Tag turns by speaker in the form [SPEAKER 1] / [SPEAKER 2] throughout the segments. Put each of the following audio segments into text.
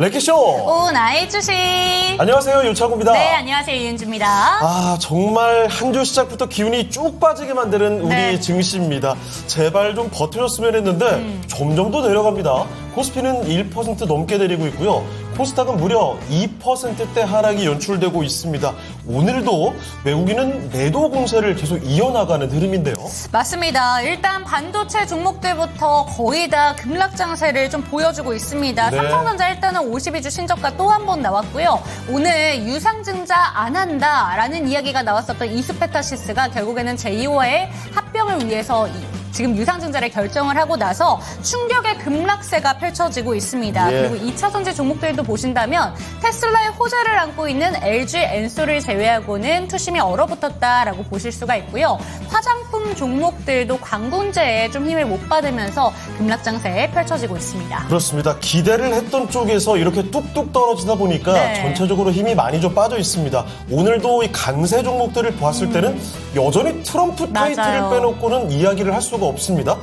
[SPEAKER 1] 랭키쇼!
[SPEAKER 2] 오나의 주식!
[SPEAKER 1] 안녕하세요, 유창구입니다.
[SPEAKER 2] 네, 안녕하세요, 이은주입니다.
[SPEAKER 1] 정말 한 주 시작부터 기운이 쭉 빠지게 만드는 우리 증시입니다. 제발 좀 버텨줬으면 했는데 점점 더 내려갑니다. 코스피는 1% 넘게 내리고 있고요. 코스닥은 무려 2%대 하락이 연출되고 있습니다. 오늘도 외국인은 매도 공세를 계속 이어나가는 흐름인데요.
[SPEAKER 2] 맞습니다. 일단 반도체 종목들부터 거의 다 급락 장세를 좀 보여주고 있습니다.
[SPEAKER 1] 네.
[SPEAKER 2] 삼성전자 일단은 52주 신저가 또 한 번 나왔고요. 오늘 유상증자 안 한다라는 이야기가 나왔었던 이스페타시스가 결국에는 제2화의 합병을 위해서 지금 유상증자를 결정을 하고 나서 충격의 급락세가 펼쳐지고 있습니다.
[SPEAKER 1] 예.
[SPEAKER 2] 그리고 2차 전지 종목들도 보신다면 테슬라의 호재를 안고 있는 LG 엔솔을 제외하고는 투심이 얼어붙었다라고 보실 수가 있고요. 화장품 종목들도 광군제에 좀 힘을 못 받으면서 급락장세에 펼쳐지고 있습니다.
[SPEAKER 1] 그렇습니다. 기대를 했던 쪽에서 이렇게 뚝뚝 떨어지다 보니까
[SPEAKER 2] 네.
[SPEAKER 1] 전체적으로 힘이 많이 좀 빠져 있습니다. 오늘도 이 강세 종목들을 보았을 때는 여전히 트럼프 타이틀을
[SPEAKER 2] 맞아요.
[SPEAKER 1] 빼놓고는 이야기를 할 수가 없습니다.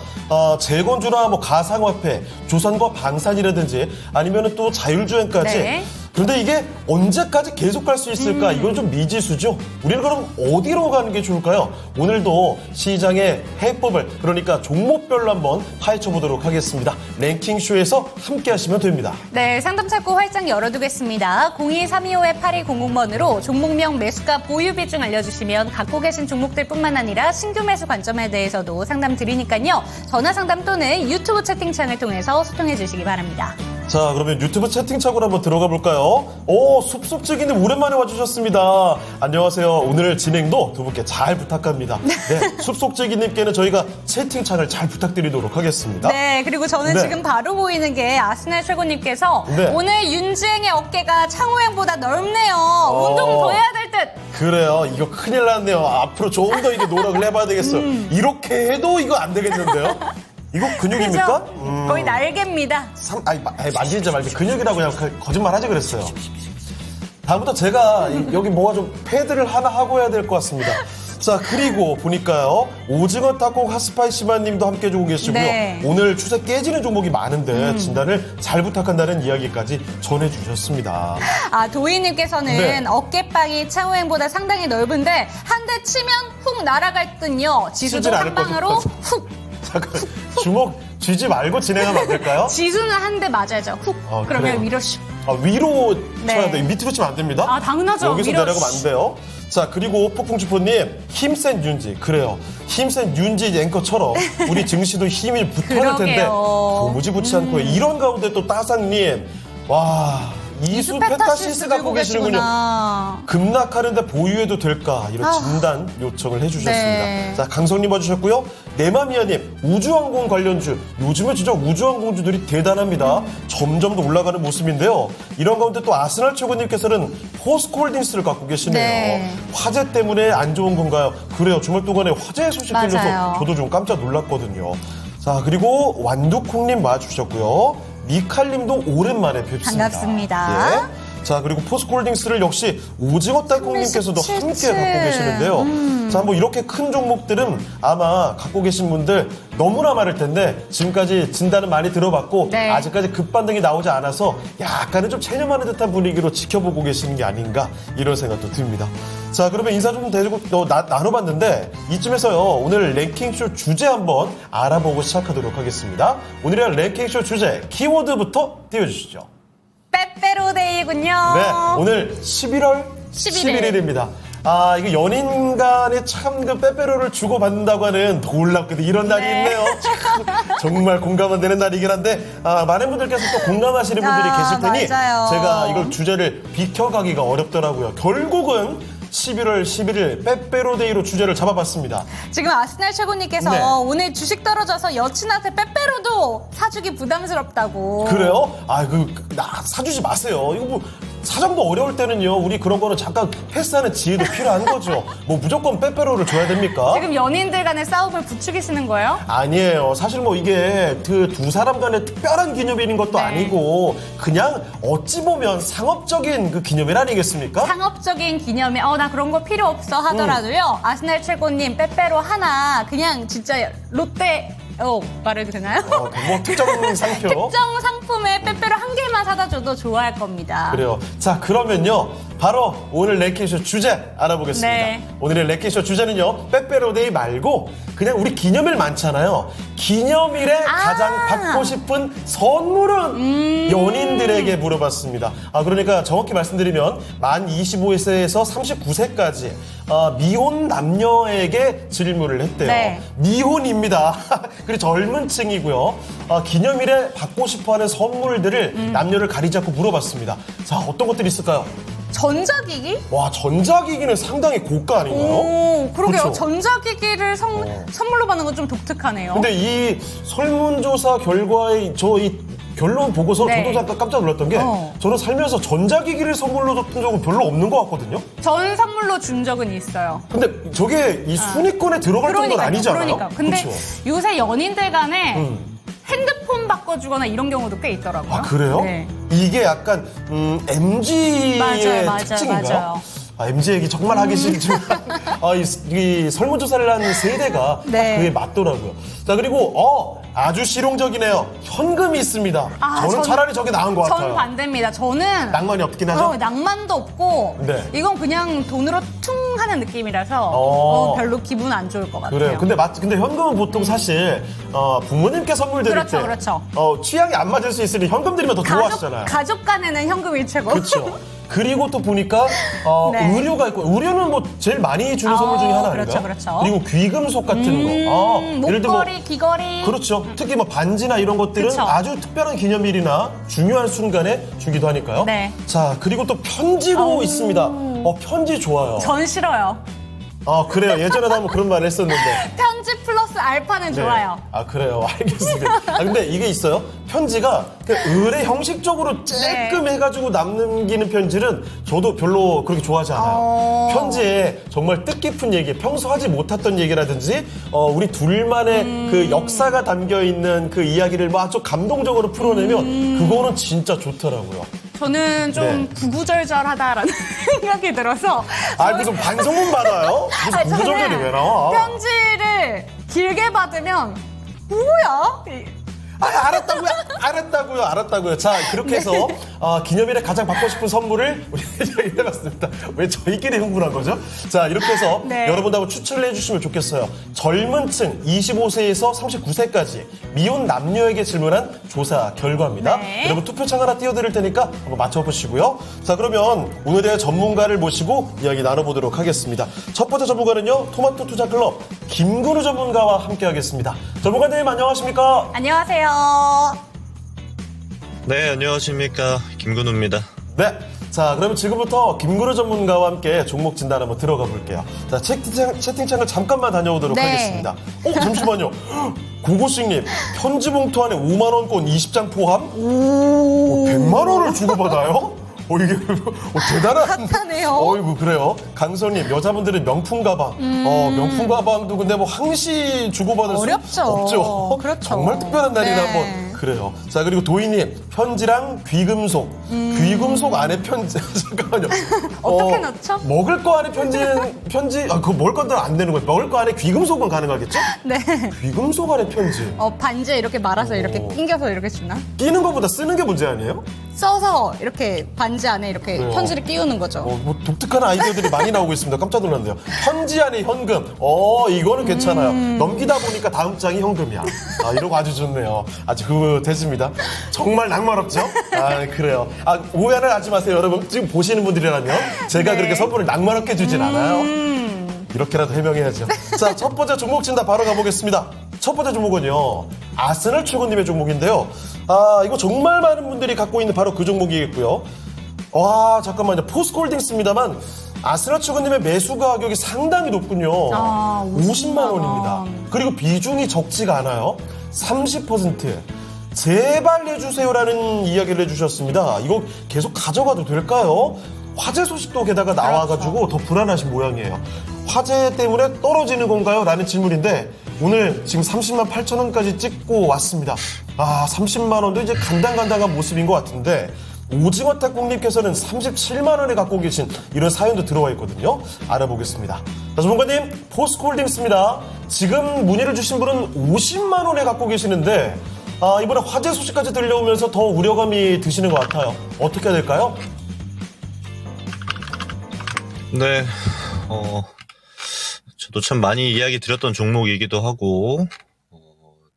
[SPEAKER 1] 재건주나 뭐 가상화폐, 조선과 방산이라든지 아니면 또 자율주행까지.
[SPEAKER 2] 네.
[SPEAKER 1] 그런데 이게 언제까지 계속 갈 수 있을까? 이건 좀 미지수죠. 우리는 그럼 어디로 가는 게 좋을까요? 오늘도 시장의 해법을, 그러니까 종목별로 한번 파헤쳐 보도록 하겠습니다. 랭킹쇼에서 함께 하시면 됩니다.
[SPEAKER 2] 네, 상담 창구 활짝 열어두겠습니다. 02-325-8200번으로 종목명, 매수가, 보유 비중 알려주시면 갖고 계신 종목들뿐만 아니라 신규 매수 관점에 대해서도 상담 드리니까요. 전화 상담 또는 유튜브 채팅창을 통해서 소통해 주시기 바랍니다.
[SPEAKER 1] 자, 그러면 유튜브 채팅창으로 한번 들어가 볼까요? 숲속지기님 오랜만에 와주셨습니다. 안녕하세요. 오늘 진행도 두 분께 잘 부탁합니다. 네, 숲속지기님께는 저희가 채팅창을 잘 부탁드리도록 하겠습니다.
[SPEAKER 2] 네, 그리고 저는
[SPEAKER 1] 네.
[SPEAKER 2] 지금 바로 보이는 게 아스날 최고님께서
[SPEAKER 1] 네.
[SPEAKER 2] 오늘 윤지행의 어깨가 창호행보다 넓네요. 운동 더 해야 될 듯.
[SPEAKER 1] 그래요. 이거 큰일 났네요. 앞으로 조금 더 이게 노력을 해봐야 되겠어요. 이렇게 해도 이거 안 되겠는데요? 이거 근육입니까?
[SPEAKER 2] 그죠? 거의 날개입니다.
[SPEAKER 1] 만지지 말지. 근육이라고 그냥 거짓말 하지 그랬어요. 다음부터 제가 여기 뭐가 좀 패드를 하나 하고 해야 될 것 같습니다. 자, 그리고 보니까요. 오징어 닭국 핫스파이시만 님도 함께 해주고 계시고요.
[SPEAKER 2] 네.
[SPEAKER 1] 오늘 추세 깨지는 종목이 많은데 진단을 잘 부탁한다는 이야기까지 전해주셨습니다.
[SPEAKER 2] 도희님께서는
[SPEAKER 1] 네.
[SPEAKER 2] 어깨빵이 창호행보다 상당히 넓은데 한 대 치면 훅 날아갈 듯요. 지수도
[SPEAKER 1] 치질
[SPEAKER 2] 한
[SPEAKER 1] 않을
[SPEAKER 2] 방으로
[SPEAKER 1] 거죠.
[SPEAKER 2] 훅.
[SPEAKER 1] 잠깐, 주먹 쥐지 말고 진행하면 안 될까요?
[SPEAKER 2] 지수는 한 대 맞아야죠. 훅. 그러면
[SPEAKER 1] 그래요?
[SPEAKER 2] 위로 슉.
[SPEAKER 1] 위로
[SPEAKER 2] 네.
[SPEAKER 1] 쳐야 돼요. 밑으로 치면 안 됩니다.
[SPEAKER 2] 당연하죠.
[SPEAKER 1] 여기서
[SPEAKER 2] 위로
[SPEAKER 1] 내려가면 안 돼요. 자, 그리고 폭풍주포님, 힘센 윤지. 그래요. 힘센 윤지 앵커처럼 우리 증시도 힘이 붙어야 할 텐데
[SPEAKER 2] 그러게요.
[SPEAKER 1] 도무지 붙지 않고요. 이런 가운데 또 따상님, 와, 이수페타시스 갖고 계시는군요.
[SPEAKER 2] 계시구나.
[SPEAKER 1] 급락하는데 보유해도 될까? 이런 진단 요청을 해주셨습니다.
[SPEAKER 2] 네.
[SPEAKER 1] 자, 강성님 와주셨고요. 내마미아님, 우주항공 관련주. 요즘에 진짜 우주항공주들이 대단합니다. 점점 더 올라가는 모습인데요. 이런 가운데 또 아스날 최고님께서는 포스코홀딩스를 갖고 계시네요.
[SPEAKER 2] 네.
[SPEAKER 1] 화재 때문에 안 좋은 건가요? 그래요. 주말 동안에 화재 소식
[SPEAKER 2] 맞아요.
[SPEAKER 1] 들려서 저도 좀 깜짝 놀랐거든요. 자, 그리고 완두콩님 와주셨고요. 미칼님도 오랜만에 뵙습니다.
[SPEAKER 2] 반갑습니다.
[SPEAKER 1] 예. 자, 그리고 포스코홀딩스를 역시 오징어 딸콩님께서도 함께 갖고 계시는데요. 자, 뭐 이렇게 큰 종목들은 아마 갖고 계신 분들 너무나 많을 텐데 지금까지 진단은 많이 들어봤고
[SPEAKER 2] 네.
[SPEAKER 1] 아직까지 급반등이 나오지 않아서 약간은 좀 체념하는 듯한 분위기로 지켜보고 계시는 게 아닌가 이런 생각도 듭니다. 자, 그러면 인사 좀 대주고 나눠봤는데 이쯤에서요, 오늘 랭킹쇼 주제 한번 알아보고 시작하도록 하겠습니다. 오늘의 랭킹쇼 주제 키워드부터 띄워주시죠.
[SPEAKER 2] 빼빼로데이군요.
[SPEAKER 1] 네, 오늘 11월 11일입니다. 이거 연인 간에 참 그 빼빼로를 주고받는다고 하는 놀랍게도 이런 날이
[SPEAKER 2] 네.
[SPEAKER 1] 있네요. 참, 정말 공감은 되는 날이긴 한데, 많은 분들께서 또 공감하시는 분들이 계실 테니,
[SPEAKER 2] 맞아요.
[SPEAKER 1] 제가 이걸 주제를 비켜가기가 어렵더라고요. 결국은 11월 11일 빼빼로데이로 주제를 잡아봤습니다.
[SPEAKER 2] 지금 아스날 최고님께서
[SPEAKER 1] 네.
[SPEAKER 2] 오늘 주식 떨어져서 여친한테 빼빼로도 사주기 부담스럽다고.
[SPEAKER 1] 그래요? 사주지 마세요. 이거 뭐, 사정도 어려울 때는요, 우리 그런 거는 잠깐 패스하는 지혜도 필요한 거죠. 뭐 무조건 빼빼로를 줘야 됩니까?
[SPEAKER 2] 지금 연인들 간의 싸움을 부추기시는 거예요?
[SPEAKER 1] 아니에요. 사실 뭐 이게 그 두 사람 간의 특별한 기념일인 것도
[SPEAKER 2] 네.
[SPEAKER 1] 아니고 그냥 어찌 보면 상업적인 그 기념일 아니겠습니까?
[SPEAKER 2] 상업적인 기념일, 나 그런 거 필요 없어 하더라도요. 아스날 최고님 빼빼로 하나 그냥 진짜 롯데 말해도 되나요?
[SPEAKER 1] 뭐 특정 상표.
[SPEAKER 2] 특정 상품에 빼빼로 한 개만 사다 줘도 좋아할 겁니다.
[SPEAKER 1] 그래요. 자, 그러면요. 바로 오늘 랭킹쇼 주제 알아보겠습니다.
[SPEAKER 2] 네.
[SPEAKER 1] 오늘의 랭킹쇼 주제는요. 빼빼로데이 말고 그냥 우리 기념일 많잖아요. 기념일에 가장 받고 싶은 선물은 연인들에게 물어봤습니다. 그러니까 정확히 말씀드리면 만 25세에서 39세까지 미혼 남녀에게 질문을 했대요.
[SPEAKER 2] 네.
[SPEAKER 1] 미혼입니다. 그리고 젊은 층이고요. 기념일에 받고 싶어하는 선물들을 남녀를 가리지 않고 물어봤습니다. 자, 어떤 것들이 있을까요?
[SPEAKER 2] 전자기기?
[SPEAKER 1] 와, 전자기기는 상당히 고가 아닌가요?
[SPEAKER 2] 오, 그러게요.
[SPEAKER 1] 그렇죠?
[SPEAKER 2] 전자기기를 선물로 받는 건 좀 독특하네요.
[SPEAKER 1] 근데 이 설문조사 결과의 이 결론 보고서
[SPEAKER 2] 네.
[SPEAKER 1] 저도 잠깐 깜짝 놀랐던 게 저는 살면서 전자기기를 선물로 줬던 적은 별로 없는 것 같거든요.
[SPEAKER 2] 전 선물로 준 적은 있어요.
[SPEAKER 1] 근데 저게 이 순위권에 들어갈 정도는 아니잖아요.
[SPEAKER 2] 그러니까. 근데
[SPEAKER 1] 그렇죠?
[SPEAKER 2] 요새 연인들 간에 핸드폰 바꿔주거나 이런 경우도 꽤 있더라고요.
[SPEAKER 1] 아, 그래요?
[SPEAKER 2] 네.
[SPEAKER 1] 이게 약간 MG의
[SPEAKER 2] 맞아요.
[SPEAKER 1] 특징인가요? MZ 얘기 정말 하기 싫지만 이 설문조사를 한 세대가
[SPEAKER 2] 네.
[SPEAKER 1] 딱 그게 맞더라고요. 자, 그리고 아주 실용적이네요. 현금이 있습니다. 저는 차라리 저게 나은 것 같아요.
[SPEAKER 2] 전 반대입니다. 저는
[SPEAKER 1] 낭만이 없긴 하죠?
[SPEAKER 2] 낭만도 없고
[SPEAKER 1] 네.
[SPEAKER 2] 이건 그냥 돈으로 퉁 하는 느낌이라서 별로 기분 안 좋을 것 같아요.
[SPEAKER 1] 그래요. 근데 현금은 보통 사실 부모님께 선물 드릴 때
[SPEAKER 2] 그렇죠.
[SPEAKER 1] 취향이 안 맞을 수 있으니 현금 드리면 더 좋아하시잖아요.
[SPEAKER 2] 가족 간에는 현금이 최고.
[SPEAKER 1] 그렇죠. 그리고 또 보니까
[SPEAKER 2] 네.
[SPEAKER 1] 의류가 있고 의류는 뭐 제일 많이 주는 선물 중에 하나 아닌가요?
[SPEAKER 2] 그렇죠.
[SPEAKER 1] 그리고 귀금속 같은 거. 예를 들면
[SPEAKER 2] 목걸이, 귀걸이.
[SPEAKER 1] 그렇죠. 특히 뭐 반지나 이런 것들은
[SPEAKER 2] 그쵸.
[SPEAKER 1] 아주 특별한 기념일이나 중요한 순간에 주기도 하니까요.
[SPEAKER 2] 네.
[SPEAKER 1] 자, 그리고 또 편지도 있습니다. 편지 좋아요.
[SPEAKER 2] 전 싫어요.
[SPEAKER 1] 그래요. 예전에도 한번 그런 말을 했었는데.
[SPEAKER 2] 편지 플러스 알파는 좋아요.
[SPEAKER 1] 그래요. 알겠습니다. 근데 이게 있어요. 편지가 의뢰 형식적으로 쬐끔 해가지고 남기는 편지는 저도 별로 그렇게 좋아하지 않아요. 편지에 정말 뜻깊은 얘기, 평소 하지 못했던 얘기라든지, 우리 둘만의 그 역사가 담겨있는 그 이야기를 막 아주 감동적으로 풀어내면 그거는 진짜 좋더라고요.
[SPEAKER 2] 저는 좀 구구절절하다라는 생각이 들어서.
[SPEAKER 1] 무슨 반성문 받아요? 무슨 구구절절이 왜 나와?
[SPEAKER 2] 편지를 길게 받으면 뭐야?
[SPEAKER 1] 알았다고요. 자, 그렇게 해서 기념일에 가장 받고 싶은 선물을 우리 해봤습니다. 왜 저희끼리 흥분한 거죠? 자, 이렇게 해서 여러분도 한번 추천을 해주시면 좋겠어요. 젊은 층 25세에서 39세까지 미혼 남녀에게 질문한 조사 결과입니다. 여러분 투표창 하나 띄워드릴 테니까 한번 맞춰보시고요. 자, 그러면 오늘의 전문가를 모시고 이야기 나눠보도록 하겠습니다. 첫 번째 전문가는요, 토마토 투자클럽 김근우 전문가와 함께하겠습니다. 전문가님 안녕하십니까?
[SPEAKER 2] 안녕하세요.
[SPEAKER 3] 네, 안녕하십니까. 김근우입니다.
[SPEAKER 1] 네. 자, 그러면 지금부터 김근우 전문가와 함께 종목 진단 한번 들어가 볼게요. 자, 채팅창을 잠깐만 다녀오도록 하겠습니다. 잠시만요. 고고식님, 편지 봉투 안에 5만원권 20장 포함? 100만원을 주고받아요? 이게 대단한.
[SPEAKER 2] 핫하네요.
[SPEAKER 1] 어이구, 그래요. 강선님, 여자분들은 명품 가방. 명품 가방도 근데 뭐 항시 주고받을
[SPEAKER 2] 어렵죠.
[SPEAKER 1] 수 없죠.
[SPEAKER 2] 그렇죠.
[SPEAKER 1] 정말 특별한 날이나 한번. 그래요. 자, 그리고 도희님, 편지랑 귀금속. 귀금속 안에 편지. 잠깐만요.
[SPEAKER 2] 어떻게 넣죠?
[SPEAKER 1] 먹을 거 안에 편지. 그거 먹을 건들 안 되는 거예요. 먹을 거 안에 귀금속은 가능하겠죠?
[SPEAKER 2] 네.
[SPEAKER 1] 귀금속 안에 편지.
[SPEAKER 2] 반지에 이렇게 말아서 이렇게 낑겨서 이렇게 주나?
[SPEAKER 1] 끼는 것보다 쓰는 게 문제 아니에요?
[SPEAKER 2] 써서 이렇게 반지 안에 이렇게 편지를 끼우는 거죠.
[SPEAKER 1] 뭐 독특한 아이디어들이 많이 나오고 있습니다. 깜짝 놀랐네요. 편지 안에 현금. 이거는 괜찮아요. 넘기다 보니까 다음 장이 현금이야. 이런 거 아주 좋네요. 아주 됐습니다. 정말 낭만 없죠? 그래요. 오해를 하지 마세요. 여러분, 지금 보시는 분들이라면 제가 그렇게 선물을 낭만 없게 주진 않아요. 이렇게라도 해명해야죠. 자, 첫 번째 종목 진단 바로 가보겠습니다. 첫 번째 종목은요, 아스널 출근님의 종목인데요. 이거 정말 많은 분들이 갖고 있는 바로 그 종목이겠고요. 잠깐만요. 포스코홀딩스입니다만 아스널 출근님의 매수 가격이 상당히 높군요. 50만 원입니다. 그리고 비중이 적지가 않아요. 30%. 제발 내주세요라는 이야기를 해주셨습니다. 이거 계속 가져가도 될까요? 화재 소식도 게다가 나와가지고 더 불안하신 모양이에요. 화재 때문에 떨어지는 건가요? 라는 질문인데 오늘 지금 30만 8천 원까지 찍고 왔습니다. 30만 원도 이제 간당간당한 모습인 것 같은데 오징어 탁국님께서는 37만 원에 갖고 계신 이런 사연도 들어와 있거든요. 알아보겠습니다. 자, 전문가님, 포스코홀딩스입니다. 지금 문의를 주신 분은 50만 원에 갖고 계시는데 이번에 화재 소식까지 들려오면서 더 우려감이 드시는 것 같아요. 어떻게 해야 될까요?
[SPEAKER 3] 네, 저도 참 많이 이야기 드렸던 종목이기도 하고,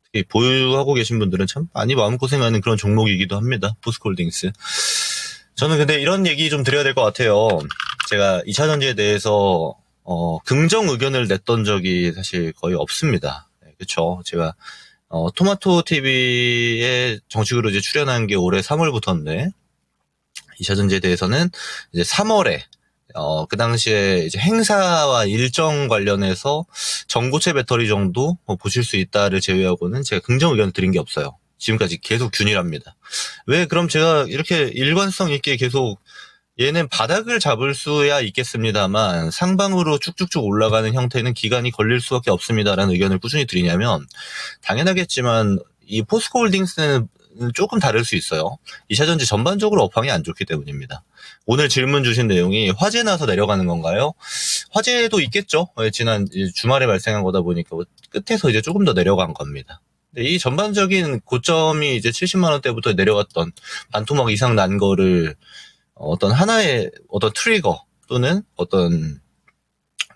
[SPEAKER 3] 특히 보유하고 계신 분들은 참 많이 마음고생하는 그런 종목이기도 합니다. 포스코홀딩스. 저는 근데 이런 얘기 좀 드려야 될 것 같아요. 제가 2차전지에 대해서, 긍정 의견을 냈던 적이 사실 거의 없습니다. 네, 그쵸. 제가, 토마토 TV에 정식으로 이제 출연한 게 올해 3월부터인데, 2차전지에 대해서는 이제 3월에, 그 당시에 이제 행사와 일정 관련해서 전고체 배터리 정도 보실 수 있다를 제외하고는 제가 긍정 의견을 드린 게 없어요. 지금까지 계속 균일합니다. 왜 그럼 제가 이렇게 일관성 있게 계속 얘는 바닥을 잡을 수야 있겠습니다만 상방으로 쭉쭉쭉 올라가는 형태는 기간이 걸릴 수밖에 없습니다라는 의견을 꾸준히 드리냐면 당연하겠지만 이 포스코홀딩스는 조금 다를 수 있어요. 2차전지 전반적으로 업황이 안 좋기 때문입니다. 오늘 질문 주신 내용이 화재 나서 내려가는 건가요? 화재도 있겠죠. 지난 주말에 발생한 거다 보니까 끝에서 이제 조금 더 내려간 겁니다. 근데 이 전반적인 고점이 이제 70만 원대부터 내려갔던 반토막 이상 난 거를 어떤 하나의 어떤 트리거 또는 어떤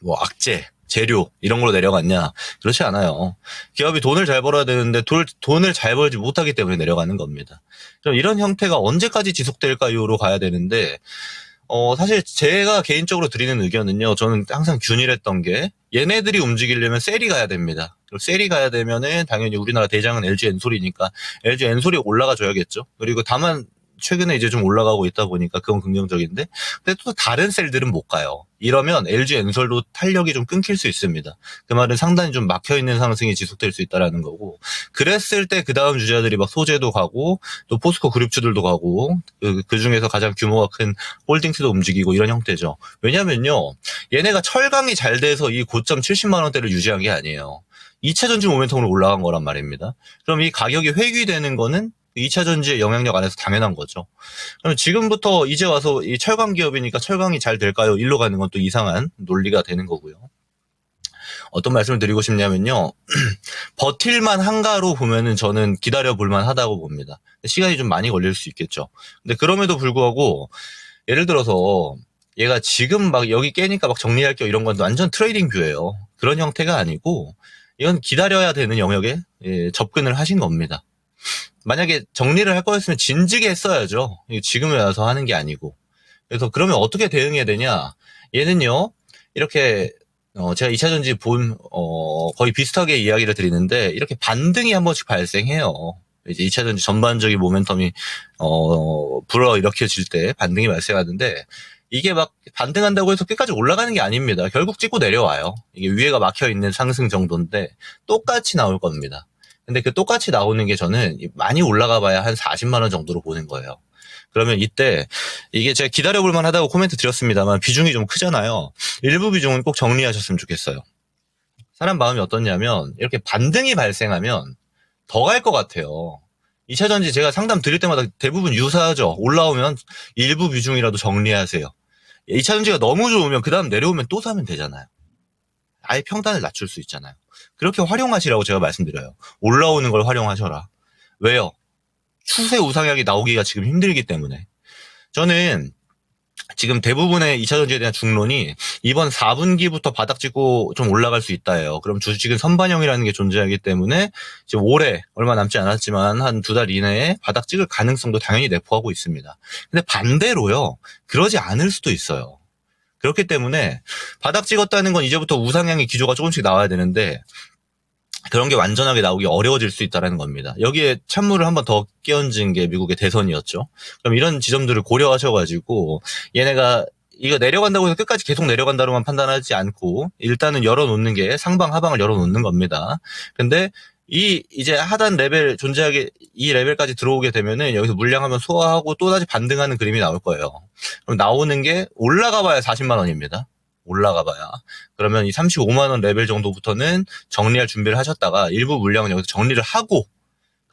[SPEAKER 3] 뭐 악재 재료 이런 걸로 내려갔냐? 그렇지 않아요. 기업이 돈을 잘 벌어야 되는데 돈을 잘 벌지 못하기 때문에 내려가는 겁니다. 그럼 이런 형태가 언제까지 지속될까요로 가야 되는데 사실 제가 개인적으로 드리는 의견은요. 저는 항상 균일했던 게 얘네들이 움직이려면 셀이 가야 됩니다. 그리고 셀이 가야 되면은 당연히 우리나라 대장은 LG 엔솔이니까 LG 엔솔이 올라가 줘야겠죠. 그리고 다만 최근에 이제 좀 올라가고 있다 보니까 그건 긍정적인데 근데 또 다른 셀들은 못 가요. 이러면 LG 엔솔도 탄력이 좀 끊길 수 있습니다. 그 말은 상당히 좀 막혀있는 상승이 지속될 수 있다라는 거고 그랬을 때 그 다음 주자들이 막 소재도 가고 또 포스코 그룹주들도 가고 그 중에서 가장 규모가 큰 홀딩스도 움직이고 이런 형태죠. 왜냐면요. 얘네가 철강이 잘 돼서 이 고점 70만 원대를 유지한 게 아니에요. 2차전지 모멘텀으로 올라간 거란 말입니다. 그럼 이 가격이 회귀되는 거는 2차 전지의 영향력 안에서 당연한 거죠. 그럼 지금부터 이제 와서 이 철강 기업이니까 철강이 잘 될까요? 일로 가는 건 또 이상한 논리가 되는 거고요. 어떤 말씀을 드리고 싶냐면요. 버틸만 한가로 보면은 저는 기다려 볼만 하다고 봅니다. 시간이 좀 많이 걸릴 수 있겠죠. 근데 그럼에도 불구하고 예를 들어서 얘가 지금 막 여기 깨니까 막 정리할 게 이런 건 완전 트레이딩 뷰예요. 그런 형태가 아니고 이건 기다려야 되는 영역에 접근을 하신 겁니다. 만약에 정리를 할 거였으면 진즉에 했어야죠. 지금에 와서 하는 게 아니고. 그래서 그러면 어떻게 대응해야 되냐? 얘는요, 이렇게, 제가 2차전지 거의 비슷하게 이야기를 드리는데, 이렇게 반등이 한 번씩 발생해요. 이제 2차전지 전반적인 모멘텀이, 불어일으켜질 때 반등이 발생하는데, 이게 막 반등한다고 해서 끝까지 올라가는 게 아닙니다. 결국 찍고 내려와요. 이게 위에가 막혀 있는 상승 정도인데, 똑같이 나올 겁니다. 근데 그 똑같이 나오는 게 저는 많이 올라가 봐야 한 40만 원 정도로 보는 거예요. 그러면 이때 이게 제가 기다려볼 만하다고 코멘트 드렸습니다만 비중이 좀 크잖아요. 일부 비중은 꼭 정리하셨으면 좋겠어요. 사람 마음이 어떻냐면 이렇게 반등이 발생하면 더 갈 것 같아요. 2차전지 제가 상담 드릴 때마다 대부분 유사하죠. 올라오면 일부 비중이라도 정리하세요. 2차전지가 너무 좋으면 그 다음 내려오면 또 사면 되잖아요. 아예 평단을 낮출 수 있잖아요. 그렇게 활용하시라고 제가 말씀드려요. 올라오는 걸 활용하셔라. 왜요? 추세 우상향이 나오기가 지금 힘들기 때문에. 저는 지금 대부분의 2차전지에 대한 중론이 이번 4분기부터 바닥 찍고 좀 올라갈 수 있다예요. 그럼 주식은 선반영이라는 게 존재하기 때문에 지금 올해 얼마 남지 않았지만 한 2달 이내에 바닥 찍을 가능성도 당연히 내포하고 있습니다. 근데 반대로요. 그러지 않을 수도 있어요. 그렇기 때문에 바닥 찍었다는 건 이제부터 우상향의 기조가 조금씩 나와야 되는데 그런 게 완전하게 나오기 어려워질 수 있다는 겁니다. 여기에 찬물을 한번 더 끼얹은 게 미국의 대선이었죠. 그럼 이런 지점들을 고려하셔가지고 얘네가 이거 내려간다고 해서 끝까지 계속 내려간다로만 판단하지 않고 일단은 열어놓는 게 상방 하방을 열어놓는 겁니다. 근데 이제 하단 레벨 존재하게 이 레벨까지 들어오게 되면은 여기서 물량 한번 소화하고 또다시 반등하는 그림이 나올 거예요. 그럼 나오는 게 올라가 봐야 40만 원입니다. 올라가 봐야. 그러면 이 35만 원 레벨 정도부터는 정리할 준비를 하셨다가 일부 물량은 여기서 정리를 하고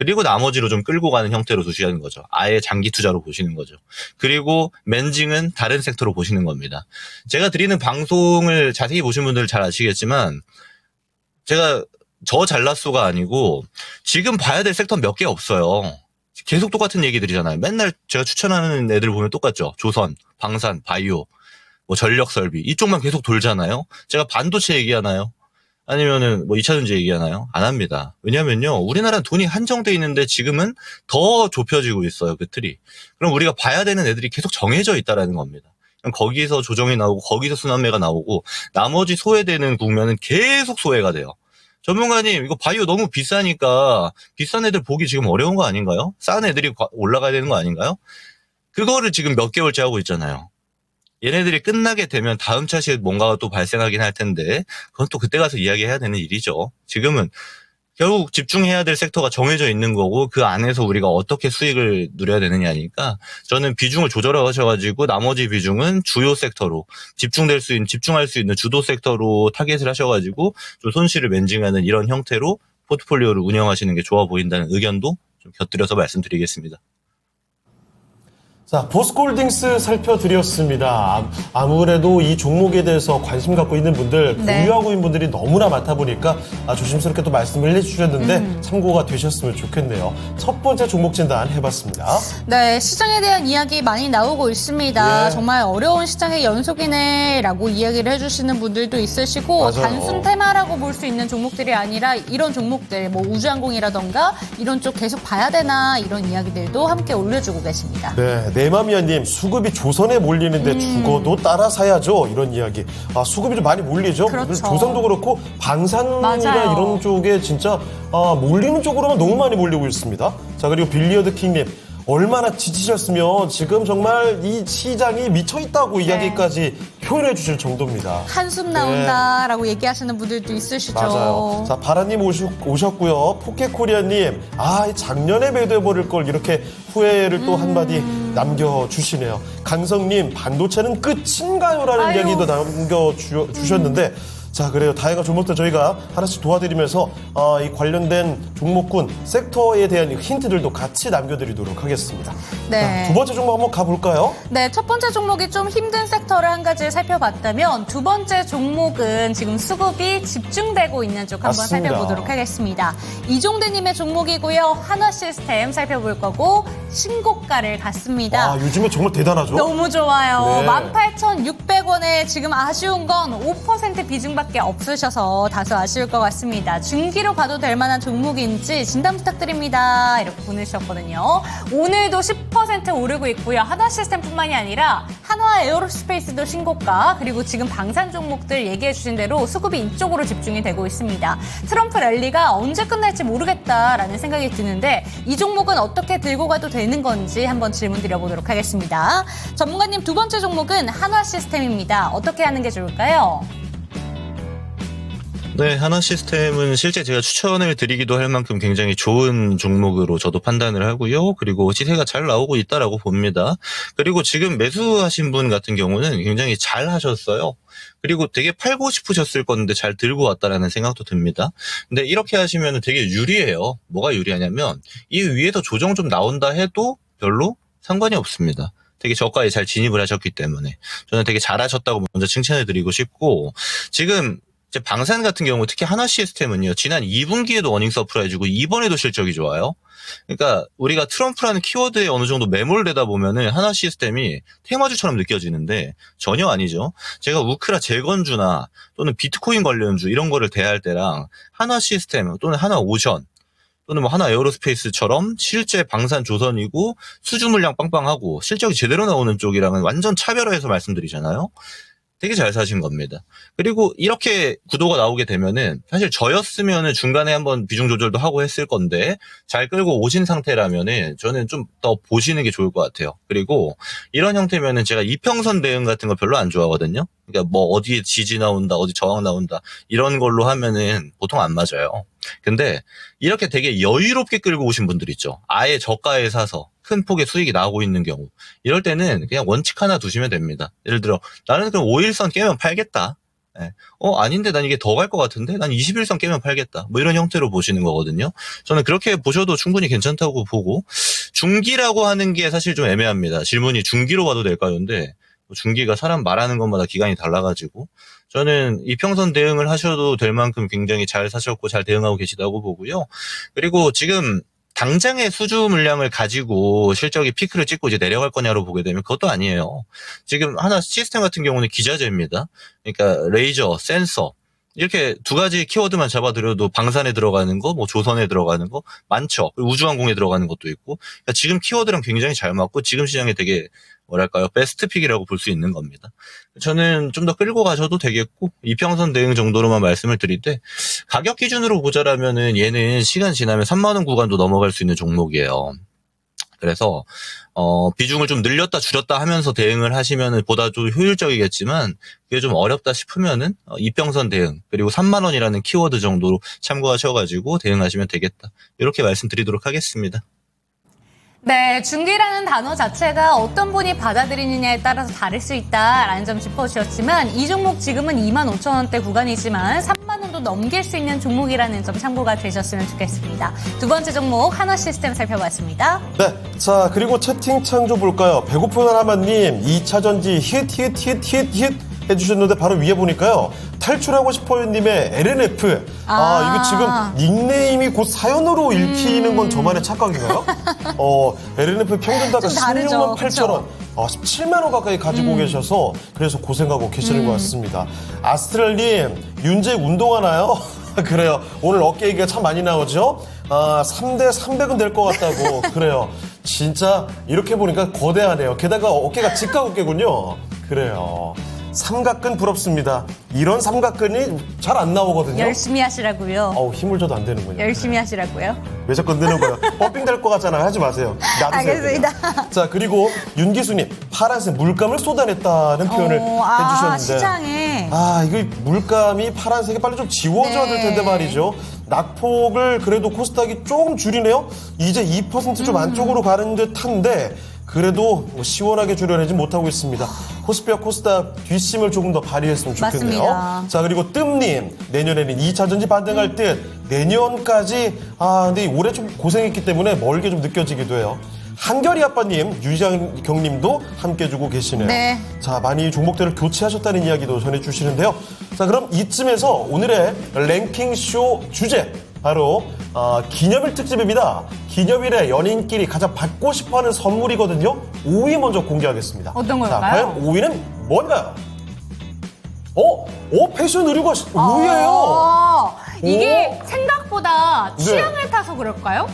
[SPEAKER 3] 그리고 나머지로 좀 끌고 가는 형태로 두시는 거죠. 아예 장기 투자로 보시는 거죠. 그리고 멘징은 다른 섹터로 보시는 겁니다. 제가 드리는 방송을 자세히 보신 분들 잘 아시겠지만 제가 저 잘났소가 아니고 지금 봐야 될 섹터 몇 개 없어요. 계속 똑같은 얘기 드리잖아요. 맨날 제가 추천하는 애들 보면 똑같죠. 조선, 방산, 바이오, 뭐 전력 설비 이쪽만 계속 돌잖아요. 제가 반도체 얘기하나요? 아니면은 뭐 2차 전지 얘기하나요? 안 합니다. 왜냐면요. 우리나라는 돈이 한정돼 있는데 지금은 더 좁혀지고 있어요. 그 틀이. 그럼 우리가 봐야 되는 애들이 계속 정해져 있다라는 겁니다. 그럼 거기서 조정이 나오고 거기서 순환매가 나오고 나머지 소외되는 국면은 계속 소외가 돼요. 전문가님 이거 바이오 너무 비싸니까 비싼 애들 보기 지금 어려운 거 아닌가요? 싼 애들이 올라가야 되는 거 아닌가요? 그거를 지금 몇 개월째 하고 있잖아요. 얘네들이 끝나게 되면 다음 차시에 뭔가가 또 발생하긴 할 텐데 그건 또 그때 가서 이야기해야 되는 일이죠. 지금은 결국 집중해야 될 섹터가 정해져 있는 거고 그 안에서 우리가 어떻게 수익을 누려야 되느냐니까 저는 비중을 조절하셔가지고 나머지 비중은 주요 섹터로 집중할 수 있는 주도 섹터로 타겟을 하셔가지고 좀 손실을 맨징하는 이런 형태로 포트폴리오를 운영하시는 게 좋아 보인다는 의견도 좀 곁들여서 말씀드리겠습니다.
[SPEAKER 1] 자, 보스콜딩스 살펴드렸습니다. 아무래도 이 종목에 대해서 관심 갖고 있는 분들,
[SPEAKER 2] 네.
[SPEAKER 1] 보유하고 있는 분들이 너무나 많다 보니까 조심스럽게 또 말씀을 해주셨는데 참고가 되셨으면 좋겠네요. 첫 번째 종목 진단 해봤습니다.
[SPEAKER 2] 네, 시장에 대한 이야기 많이 나오고 있습니다.
[SPEAKER 1] 예.
[SPEAKER 2] 정말 어려운 시장의 연속이네라고 이야기를 해주시는 분들도 있으시고
[SPEAKER 1] 맞아요.
[SPEAKER 2] 단순 테마라고 볼 수 있는 종목들이 아니라 이런 종목들, 뭐 우주항공이라던가 이런 쪽 계속 봐야 되나 이런 이야기들도 함께 올려주고 계십니다.
[SPEAKER 1] 네, 내맘이야님 수급이 조선에 몰리는데 죽어도 따라 사야죠. 이런 이야기. 수급이 좀 많이 몰리죠.
[SPEAKER 2] 그렇죠.
[SPEAKER 1] 조선도 그렇고 방산이나
[SPEAKER 2] 맞아요.
[SPEAKER 1] 이런 쪽에 진짜 몰리는 쪽으로만 너무 많이 몰리고 있습니다. 자, 그리고 빌리어드 킹님. 얼마나 지치셨으면 지금 정말 이 시장이 미쳐있다고 이야기까지 표현해 주실 정도입니다.
[SPEAKER 2] 한숨 나온다라고 얘기하시는 분들도 있으시죠.
[SPEAKER 1] 맞아요. 자, 바라님 오셨고요. 포켓코리아님, 이 작년에 매도해버릴 걸 이렇게 후회를 또 한마디 남겨주시네요. 강성님, 반도체는 끝인가요? 라는
[SPEAKER 2] 아유.
[SPEAKER 1] 이야기도 남겨주셨는데, 자, 그래요. 다양한 종목들 저희가 하나씩 도와드리면서 이 관련된 종목군 섹터에 대한 힌트들도 같이 남겨드리도록 하겠습니다.
[SPEAKER 2] 네.
[SPEAKER 1] 자, 두 번째 종목 한번 가볼까요?
[SPEAKER 2] 네, 첫 번째 종목이 좀 힘든 섹터를 한 가지 살펴봤다면 두 번째 종목은 지금 수급이 집중되고 있는 쪽 한번
[SPEAKER 1] 맞습니다.
[SPEAKER 2] 살펴보도록 하겠습니다. 이종대님의 종목이고요. 한화시스템 살펴볼 거고 신고가를 갔습니다.
[SPEAKER 1] 요즘에 정말 대단하죠?
[SPEAKER 2] 너무 좋아요.
[SPEAKER 1] 네.
[SPEAKER 2] 18,600원에 지금 아쉬운 건 5% 비중밖에 없으셔서 다소 아쉬울 것 같습니다. 중기로 봐도 될 만한 종목인지 진단 부탁드립니다. 이렇게 보내주셨거든요. 오늘도 10% 오르고 있고요. 한화시스템뿐만이 아니라 한화 에어로스페이스도 신고가, 그리고 지금 방산 종목들 얘기해 주신 대로 수급이 이쪽으로 집중이 되고 있습니다. 트럼프 랠리가 언제 끝날지 모르겠다라는 생각이 드는데 이 종목은 어떻게 들고 가도 되는 건지 한번 질문 드려보도록 하겠습니다. 전문가님, 두 번째 종목은 한화시스템입니다. 어떻게 하는 게 좋을까요?
[SPEAKER 3] 네, 하나시스템은 실제 제가 추천을 드리기도 할 만큼 굉장히 좋은 종목으로 저도 판단을 하고요. 그리고 시세가 잘 나오고 있다라고 봅니다. 그리고 지금 매수하신 분 같은 경우는 굉장히 잘 하셨어요. 그리고 되게 팔고 싶으셨을 건데 잘 들고 왔다라는 생각도 듭니다. 근데 이렇게 하시면 되게 유리해요. 뭐가 유리하냐면 이 위에서 조정 좀 나온다 해도 별로 상관이 없습니다. 되게 저가에 잘 진입을 하셨기 때문에 저는 되게 잘하셨다고 먼저 칭찬을 드리고 싶고, 지금 이제 방산 같은 경우 특히 하나시스템은요, 지난 2분기에도 어닝 서프라이즈고 이번에도 실적이 좋아요. 그러니까 우리가 트럼프라는 키워드에 어느 정도 매몰되다 보면은 하나시스템이 테마주처럼 느껴지는데 전혀 아니죠. 제가 우크라 재건주나 또는 비트코인 관련주 이런 거를 대할 때랑 하나시스템 또는 하나오션 또는 뭐 하나 에어로스페이스처럼 실제 방산 조선이고 수주 물량 빵빵하고 실적이 제대로 나오는 쪽이랑은 완전 차별화해서 말씀드리잖아요. 되게 잘 사신 겁니다. 그리고 이렇게 구도가 나오게 되면은 사실 저였으면은 중간에 한번 비중 조절도 하고 했을 건데 잘 끌고 오신 상태라면은 저는 좀 더 보시는 게 좋을 것 같아요. 그리고 이런 형태면은 제가 이평선 대응 같은 거 별로 안 좋아하거든요. 그러니까 뭐 어디에 지지 나온다, 어디 저항 나온다 이런 걸로 하면은 보통 안 맞아요. 근데 이렇게 되게 여유롭게 끌고 오신 분들 있죠. 아예 저가에 사서 큰 폭의 수익이 나오고 있는 경우, 이럴 때는 그냥 원칙 하나 두시면 됩니다. 예를 들어 나는 그럼 5일선 깨면 팔겠다. 예. 아닌데 난 이게 더 갈 것 같은데? 난 21선 깨면 팔겠다. 뭐 이런 형태로 보시는 거거든요. 저는 그렇게 보셔도 충분히 괜찮다고 보고, 중기라고 하는 게 사실 좀 애매합니다. 질문이 중기로 봐도 될까요?인데, 중기가 사람 말하는 것마다 기간이 달라가지고, 저는 이평선 대응을 하셔도 될 만큼 굉장히 잘 사셨고 잘 대응하고 계시다고 보고요. 그리고 지금 당장의 수주 물량을 가지고 실적이 피크를 찍고 이제 내려갈 거냐로 보게 되면 그것도 아니에요. 지금 하나 시스템 같은 경우는 기자재입니다. 그러니까 레이저, 센서 이렇게 두 가지 키워드만 잡아드려도 방산에 들어가는 거, 뭐 조선에 들어가는 거 많죠. 우주항공에 들어가는 것도 있고. 그러니까 지금 키워드랑 굉장히 잘 맞고 지금 시장에 되게 뭐랄까요, 베스트 픽이라고 볼 수 있는 겁니다. 저는 좀 더 끌고 가셔도 되겠고, 이평선 대응 정도로만 말씀을 드릴 때, 가격 기준으로 보자라면은 얘는 시간 지나면 3만원 구간도 넘어갈 수 있는 종목이에요. 그래서, 비중을 좀 늘렸다 줄였다 하면서 대응을 하시면은 보다 좀 효율적이겠지만, 그게 좀 어렵다 싶으면은, 이평선 대응, 그리고 3만원이라는 키워드 정도로 참고하셔가지고 대응하시면 되겠다. 이렇게 말씀드리도록 하겠습니다.
[SPEAKER 2] 네, 중기라는 단어 자체가 어떤 분이 받아들이느냐에 따라서 다를 수 있다라는 점 짚어주셨지만 이 종목 지금은 25,000원대 구간이지만 3만 원도 넘길 수 있는 종목이라는 점 참고가 되셨으면 좋겠습니다. 두 번째 종목 하나시스템 살펴봤습니다.
[SPEAKER 1] 네, 자 그리고 채팅창 좀 볼까요? 배고픈 하나만님 2차전지 힛 해주셨는데 바로 위에 보니까요. 탈출하고 싶어요님의 LNF. 이게 지금 닉네임이 곧 사연으로 읽히는 건 저만의 착각인가요? LNF 평균 단가 16만 8천 원. 17만 원 가까이 가지고 계셔서 그래서 고생하고 계시는 것 같습니다. 아스트랄님, 윤재 운동하나요? 그래요. 오늘 어깨 얘기가 참 많이 나오죠? 3대 300은 될 것 같다고. 그래요. 진짜 이렇게 보니까 거대하네요. 게다가 어깨가 직각 어깨군요. 그래요. 삼각근 부럽습니다. 이런 삼각근이 잘 안 나오거든요.
[SPEAKER 2] 열심히 하시라고요.
[SPEAKER 1] 힘을 줘도 안 되는군요.
[SPEAKER 2] 열심히 하시라고요.
[SPEAKER 1] 왜 자꾸 넣는 거예요? 펌핑 될 것 같잖아요. 하지 마세요. 놔두세요.
[SPEAKER 2] 알겠습니다.
[SPEAKER 1] 그냥. 자, 그리고 윤기수님, 파란색 물감을 쏟아냈다는 표현을 해주셨는데.
[SPEAKER 2] 시장에.
[SPEAKER 1] 이거 물감이 파란색이 빨리 좀 지워져야 될 텐데 말이죠. 낙폭을 그래도 코스닥이 조금 줄이네요. 이제 2% 좀 안쪽으로 가는 듯한데 그래도 시원하게 줄여내지 못하고 있습니다. 코스피와 코스닥 뒷심을 조금 더 발휘했으면 좋겠네요.
[SPEAKER 2] 맞습니다.
[SPEAKER 1] 자, 그리고 뜸님, 내년에는 2차전지 반등할 듯 내년까지 근데 올해 좀 고생했기 때문에 멀게 좀 느껴지기도 해요. 한결이 아빠님, 유장경님도 함께 주고 계시네요.
[SPEAKER 2] 네.
[SPEAKER 1] 자, 많이 종목들을 교체하셨다는 이야기도 전해주시는데요. 자, 그럼 이쯤에서 오늘의 랭킹쇼 주제 바로 기념일 특집입니다. 기념일에 연인끼리 가장 받고 싶어하는 선물이거든요. 5위 먼저 공개하겠습니다.
[SPEAKER 2] 어떤 걸까요?
[SPEAKER 1] 자, 과연 5위는 뭔가요? 패션 의류가 5위예요.
[SPEAKER 2] 이게 생각보다
[SPEAKER 1] 네.
[SPEAKER 2] 취향을 타서 그럴까요?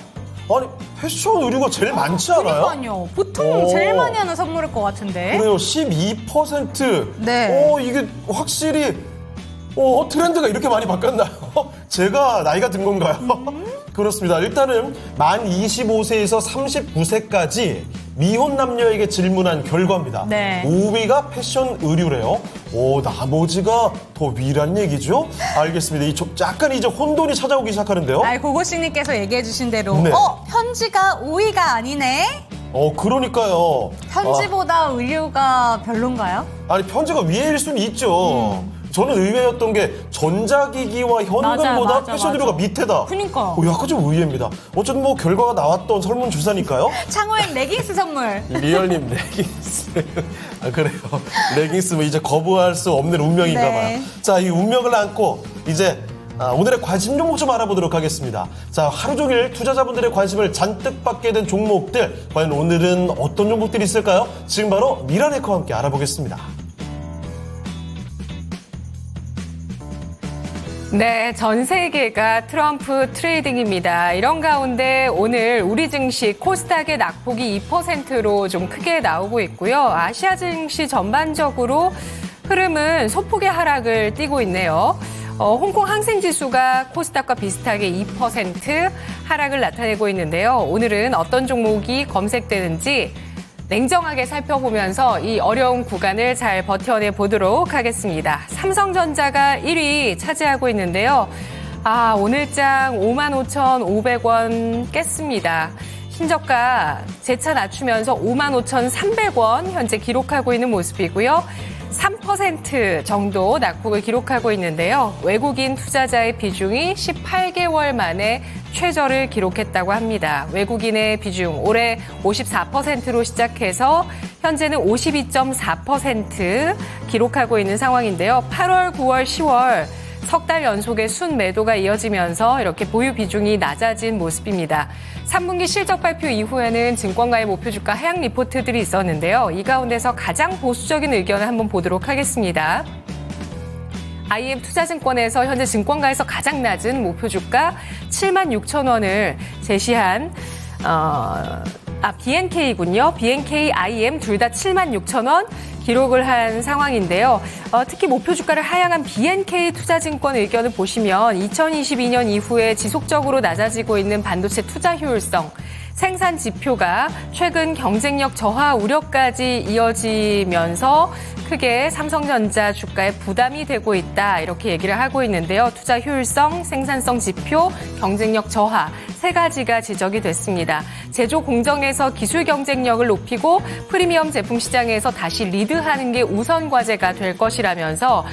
[SPEAKER 1] 아니, 패션 의류가 제일 많지 않아요?
[SPEAKER 2] 그러니까요. 보통 제일 많이 하는 선물일 것 같은데.
[SPEAKER 1] 그래요. 12%.
[SPEAKER 2] 네.
[SPEAKER 1] 이게 확실히 트렌드가 이렇게 많이 바뀌었나요? 제가 나이가 든 건가요? 그렇습니다. 일단은 만 25세에서 39세까지 미혼 남녀에게 질문한 결과입니다.
[SPEAKER 2] 네.
[SPEAKER 1] 5위가 패션 의류래요. 나머지가 더 위란 얘기죠? 알겠습니다. 약간 이제 혼돈이 찾아오기 시작하는데요.
[SPEAKER 2] 고고식님께서 얘기해 주신 대로
[SPEAKER 1] 네.
[SPEAKER 2] 편지가 5위가 아니네?
[SPEAKER 1] 그러니까요.
[SPEAKER 2] 편지보다 의류가 별론가요?
[SPEAKER 1] 아니 편지가 위일 수는 있죠. 저는 의외였던 게 전자기기와 현금보다
[SPEAKER 2] 맞아,
[SPEAKER 1] 패션 의류가
[SPEAKER 2] 맞아.
[SPEAKER 1] 밑에다.
[SPEAKER 2] 그러니까.
[SPEAKER 1] 약간 좀 의외입니다. 어쨌든 뭐 결과가 나왔던 설문조사니까요.
[SPEAKER 2] 창호의 레깅스 선물.
[SPEAKER 1] 리얼님 레깅스. 그래요. 레깅스 뭐 이제 거부할 수 없는 운명인가
[SPEAKER 2] 네.
[SPEAKER 1] 봐요. 자, 이 운명을 안고 이제 오늘의 관심 종목 좀 알아보도록 하겠습니다. 자, 하루 종일 투자자분들의 관심을 잔뜩 받게 된 종목들. 과연 오늘은 어떤 종목들이 있을까요? 지금 바로 미라네커와 함께 알아보겠습니다.
[SPEAKER 4] 네, 전 세계가 트럼프 트레이딩입니다. 이런 가운데 오늘 우리 증시 코스닥의 낙폭이 2%로 좀 크게 나오고 있고요. 아시아 증시 전반적으로 흐름은 소폭의 하락을 띠고 있네요. 홍콩 항생지수가 코스닥과 비슷하게 2% 하락을 나타내고 있는데요. 오늘은 어떤 종목이 검색되는지 냉정하게 살펴보면서 이 어려운 구간을 잘 버텨내 보도록 하겠습니다. 삼성전자가 1위 차지하고 있는데요. 오늘장 55,500원 깼습니다. 신저가 재차 낮추면서 55,300원 현재 기록하고 있는 모습이고요. 3% 정도 낙폭을 기록하고 있는데요. 외국인 투자자의 비중이 18개월 만에 최저를 기록했다고 합니다. 외국인의 비중 올해 54%로 시작해서 현재는 52.4% 기록하고 있는 상황인데요. 8월, 9월, 10월 석 달 연속의 순매도가 이어지면서 이렇게 보유 비중이 낮아진 모습입니다. 3분기 실적 발표 이후에는 증권가의 목표 주가 하향 리포트들이 있었는데요. 이 가운데서 가장 보수적인 의견을 한번 보도록 하겠습니다. IM 투자증권에서 현재 증권가에서 가장 낮은 목표 주가 76,000원을 제시한 BNK군요. BNK, IM 둘 다 76,000원 기록을 한 상황인데요. 특히 목표 주가를 하향한 BNK 투자증권 의견을 보시면 2022년 이후에 지속적으로 낮아지고 있는 반도체 투자 효율성, 생산 지표가 최근 경쟁력 저하 우려까지 이어지면서 크게 삼성전자 주가에 부담이 되고 있다 이렇게 얘기를 하고 있는데요. 투자 효율성, 생산성 지표, 경쟁력 저하 세 가지가 지적이 됐습니다. 제조 공정에서 기술 경쟁력을 높이고 프리미엄 제품 시장에서 다시 리드하는 게 우선 과제가 될 것이라면서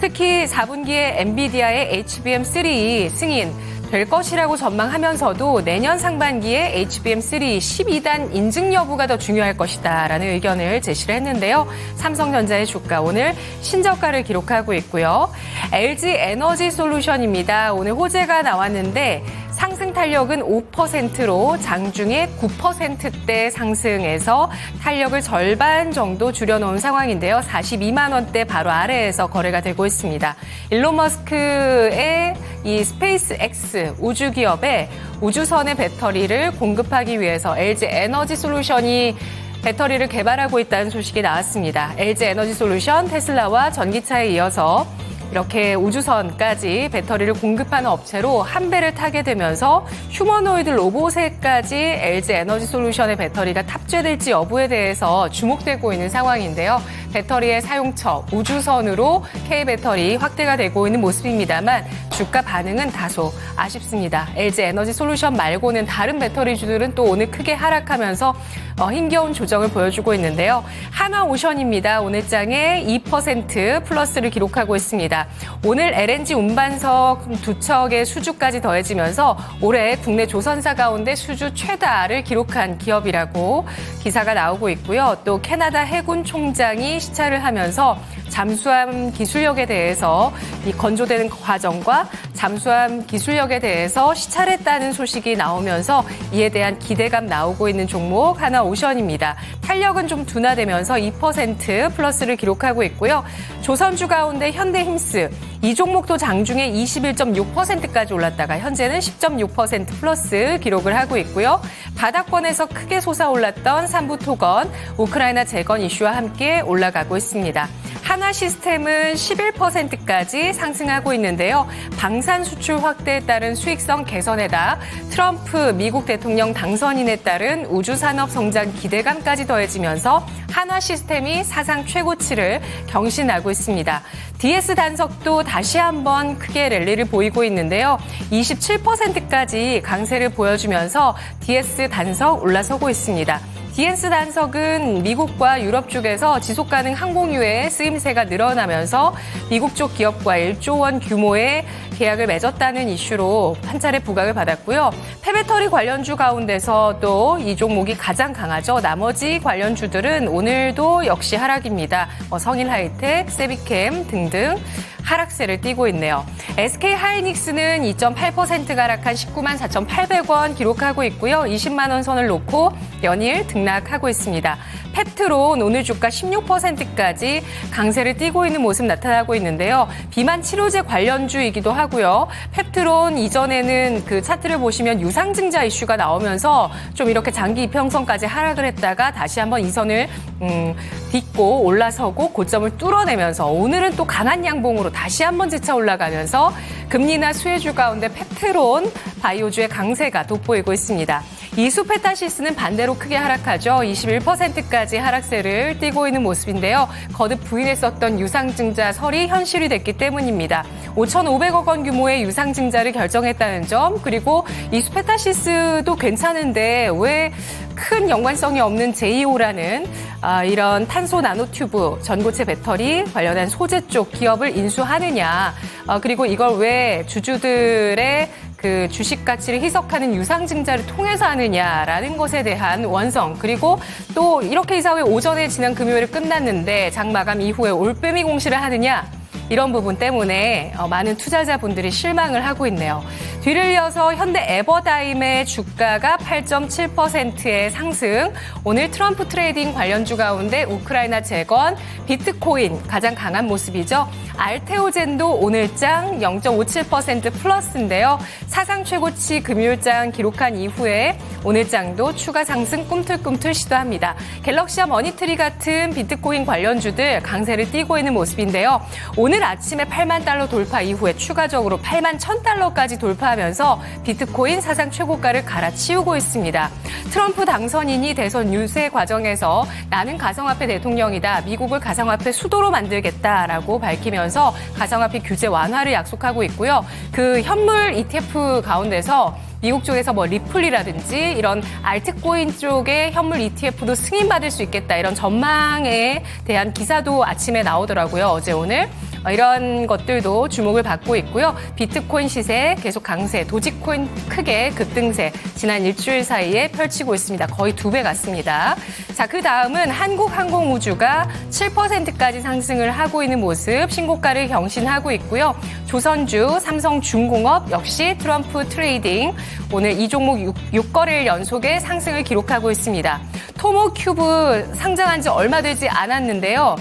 [SPEAKER 4] 특히 4분기에 엔비디아의 HBM3 승인 될 것이라고 전망하면서도 내년 상반기에 HBM3 12단 인증 여부가 더 중요할 것이다라는 의견을 제시를 했는데요. 삼성전자의 주가 오늘 신저가를 기록하고 있고요. LG 에너지 솔루션입니다. 오늘 호재가 나왔는데 상승 탄력은 5%로 장중에 9%대 상승해서 탄력을 절반 정도 줄여놓은 상황인데요. 42만 원대 바로 아래에서 거래가 되고 있습니다. 일론 머스크의 이 스페이스 X 우주 기업의 우주선의 배터리를 공급하기 위해서 LG 에너지 솔루션이 배터리를 개발하고 있다는 소식이 나왔습니다. LG 에너지 솔루션, 테슬라와 전기차에 이어서 이렇게 우주선까지 배터리를 공급하는 업체로 한 배를 타게 되면서 휴머노이드 로봇에까지 LG 에너지 솔루션의 배터리가 탑재될지 여부에 대해서 주목되고 있는 상황인데요. 배터리의 사용처, 우주선으로 K배터리 확대가 되고 있는 모습입니다만 주가 반응은 다소 아쉽습니다. LG 에너지 솔루션 말고는 다른 배터리주들은 또 오늘 크게 하락하면서 힘겨운 조정을 보여주고 있는데요. 한화오션입니다. 오늘 장에 2% 플러스를 기록하고 있습니다. 오늘 LNG 운반석 2척의 수주까지 더해지면서 올해 국내 조선사 가운데 수주 최다를 기록한 기업이라고 기사가 나오고 있고요. 또 캐나다 해군 총장이 시찰을 하면서 잠수함 기술력에 대해서 이 건조되는 과정과 잠수함 기술력에 대해서 시찰했다는 소식이 나오면서 이에 대한 기대감 나오고 있는 종목 한화오션입니다. 탄력은 좀 둔화되면서 2% 플러스를 기록하고 있고요. 조선주 가운데 현대힘스 이 종목도 장중에 21.6%까지 올랐다가 현재는 10.6% 플러스 기록을 하고 있고요. 바닥권에서 크게 솟아올랐던 삼부토건, 우크라이나 재건 이슈와 함께 올라가고 있습니다. 한화시스템은 11%까지 상승하고 있는데요. 방산 수출 확대에 따른 수익성 개선에다 트럼프 미국 대통령 당선인에 따른 우주산업 성장 기대감까지 더해지면서 한화시스템이 사상 최고치를 경신하고 있습니다. DS 단석도 다시 한번 크게 랠리를 보이고 있는데요. 27%까지 강세를 보여주면서 DS 단석 올라서고 있습니다. DS 단석은 미국과 유럽 쪽에서 지속가능 항공유의 쓰임새가 늘어나면서 미국 쪽 기업과 1조 원 규모의 계약을 맺었다는 이슈로 한 차례 부각을 받았고요. 폐배터리 관련주 가운데서 또 이 종목이 가장 강하죠. 나머지 관련주들은 오늘도 역시 하락입니다. 성일하이텍, 세비캠 등등 하락세를 띠고 있네요. SK하이닉스는 2.8%가 하락한 19만 4,800원 기록하고 있고요. 20만 원 선을 놓고 연일 등락하고 있습니다. 펩트론 오늘 주가 16%까지 강세를 띠고 있는 모습 나타나고 있는데요. 비만 치료제 관련주이기도 하고요. 펩트론 이전에는 그 차트를 보시면 유상증자 이슈가 나오면서 좀 이렇게 장기 이평선까지 하락을 했다가 다시 한번 이 선을 딛고 올라서고 고점을 뚫어내면서 오늘은 또 강한 양봉으로 다시 한번 재차 올라가면서 금리나 수혜주 가운데 펩트론 바이오주의 강세가 돋보이고 있습니다. 이수페타시스는 반대로 크게 하락하죠. 21%까지 하락세를 띠고 있는 모습인데요. 거듭 부인했었던 유상증자 설이 현실이 됐기 때문입니다. 5,500억 원 규모의 유상증자를 결정했다는 점, 그리고 이수페타시스도 괜찮은데 왜 큰 연관성이 없는 제이오라는 이런 탄소 나노튜브, 전고체 배터리 관련한 소재 쪽 기업을 인수하느냐, 그리고 이걸 왜 주주들의 그 주식 가치를 희석하는 유상증자를 통해서 하느냐라는 것에 대한 원성, 그리고 또 이렇게 이사회 오전에 지난 금요일에 끝났는데 장 마감 이후에 올빼미 공시를 하느냐, 이런 부분 때문에 많은 투자자분들이 실망을 하고 있네요. 뒤를 이어서 현대 에버다임의 주가가 8.7%의 상승. 오늘 트럼프 트레이딩 관련주 가운데 우크라이나 재건, 비트코인 가장 강한 모습이죠. 알테오젠도 오늘장 0.57% 플러스인데요. 사상 최고치 금요일장 기록한 이후에 오늘장도 추가 상승 꿈틀꿈틀 시도합니다. 갤럭시와 머니트리 같은 비트코인 관련주들 강세를 띠고 있는 모습인데요. 오늘 아침에 8만 달러 돌파 이후에 추가적으로 8만 1,000달러까지 돌파하면서 비트코인 사상 최고가를 갈아치우고 있습니다. 트럼프 당선인이 대선 유세 과정에서 나는 가상화폐 대통령이다, 미국을 가상화폐 수도로 만들겠다라고 밝히면서 가상화폐 규제 완화를 약속하고 있고요. 그 현물 ETF 가운데서 미국 쪽에서 뭐 리플이라든지 이런 알트코인 쪽의 현물 ETF도 승인받을 수 있겠다, 이런 전망에 대한 기사도 아침에 나오더라고요. 어제 오늘. 이런 것들도 주목을 받고 있고요. 비트코인 시세 계속 강세, 도지코인 크게 급등세 지난 일주일 사이에 펼치고 있습니다. 거의 2배 같습니다. 자, 그 다음은 한국항공우주가 7%까지 상승을 하고 있는 모습, 신고가를 경신하고 있고요. 조선주, 삼성중공업 역시 트럼프 트레이딩 오늘 이 종목 6거래일 연속의 상승을 기록하고 있습니다. 토모큐브 상장한 지 얼마 되지 않았는데요.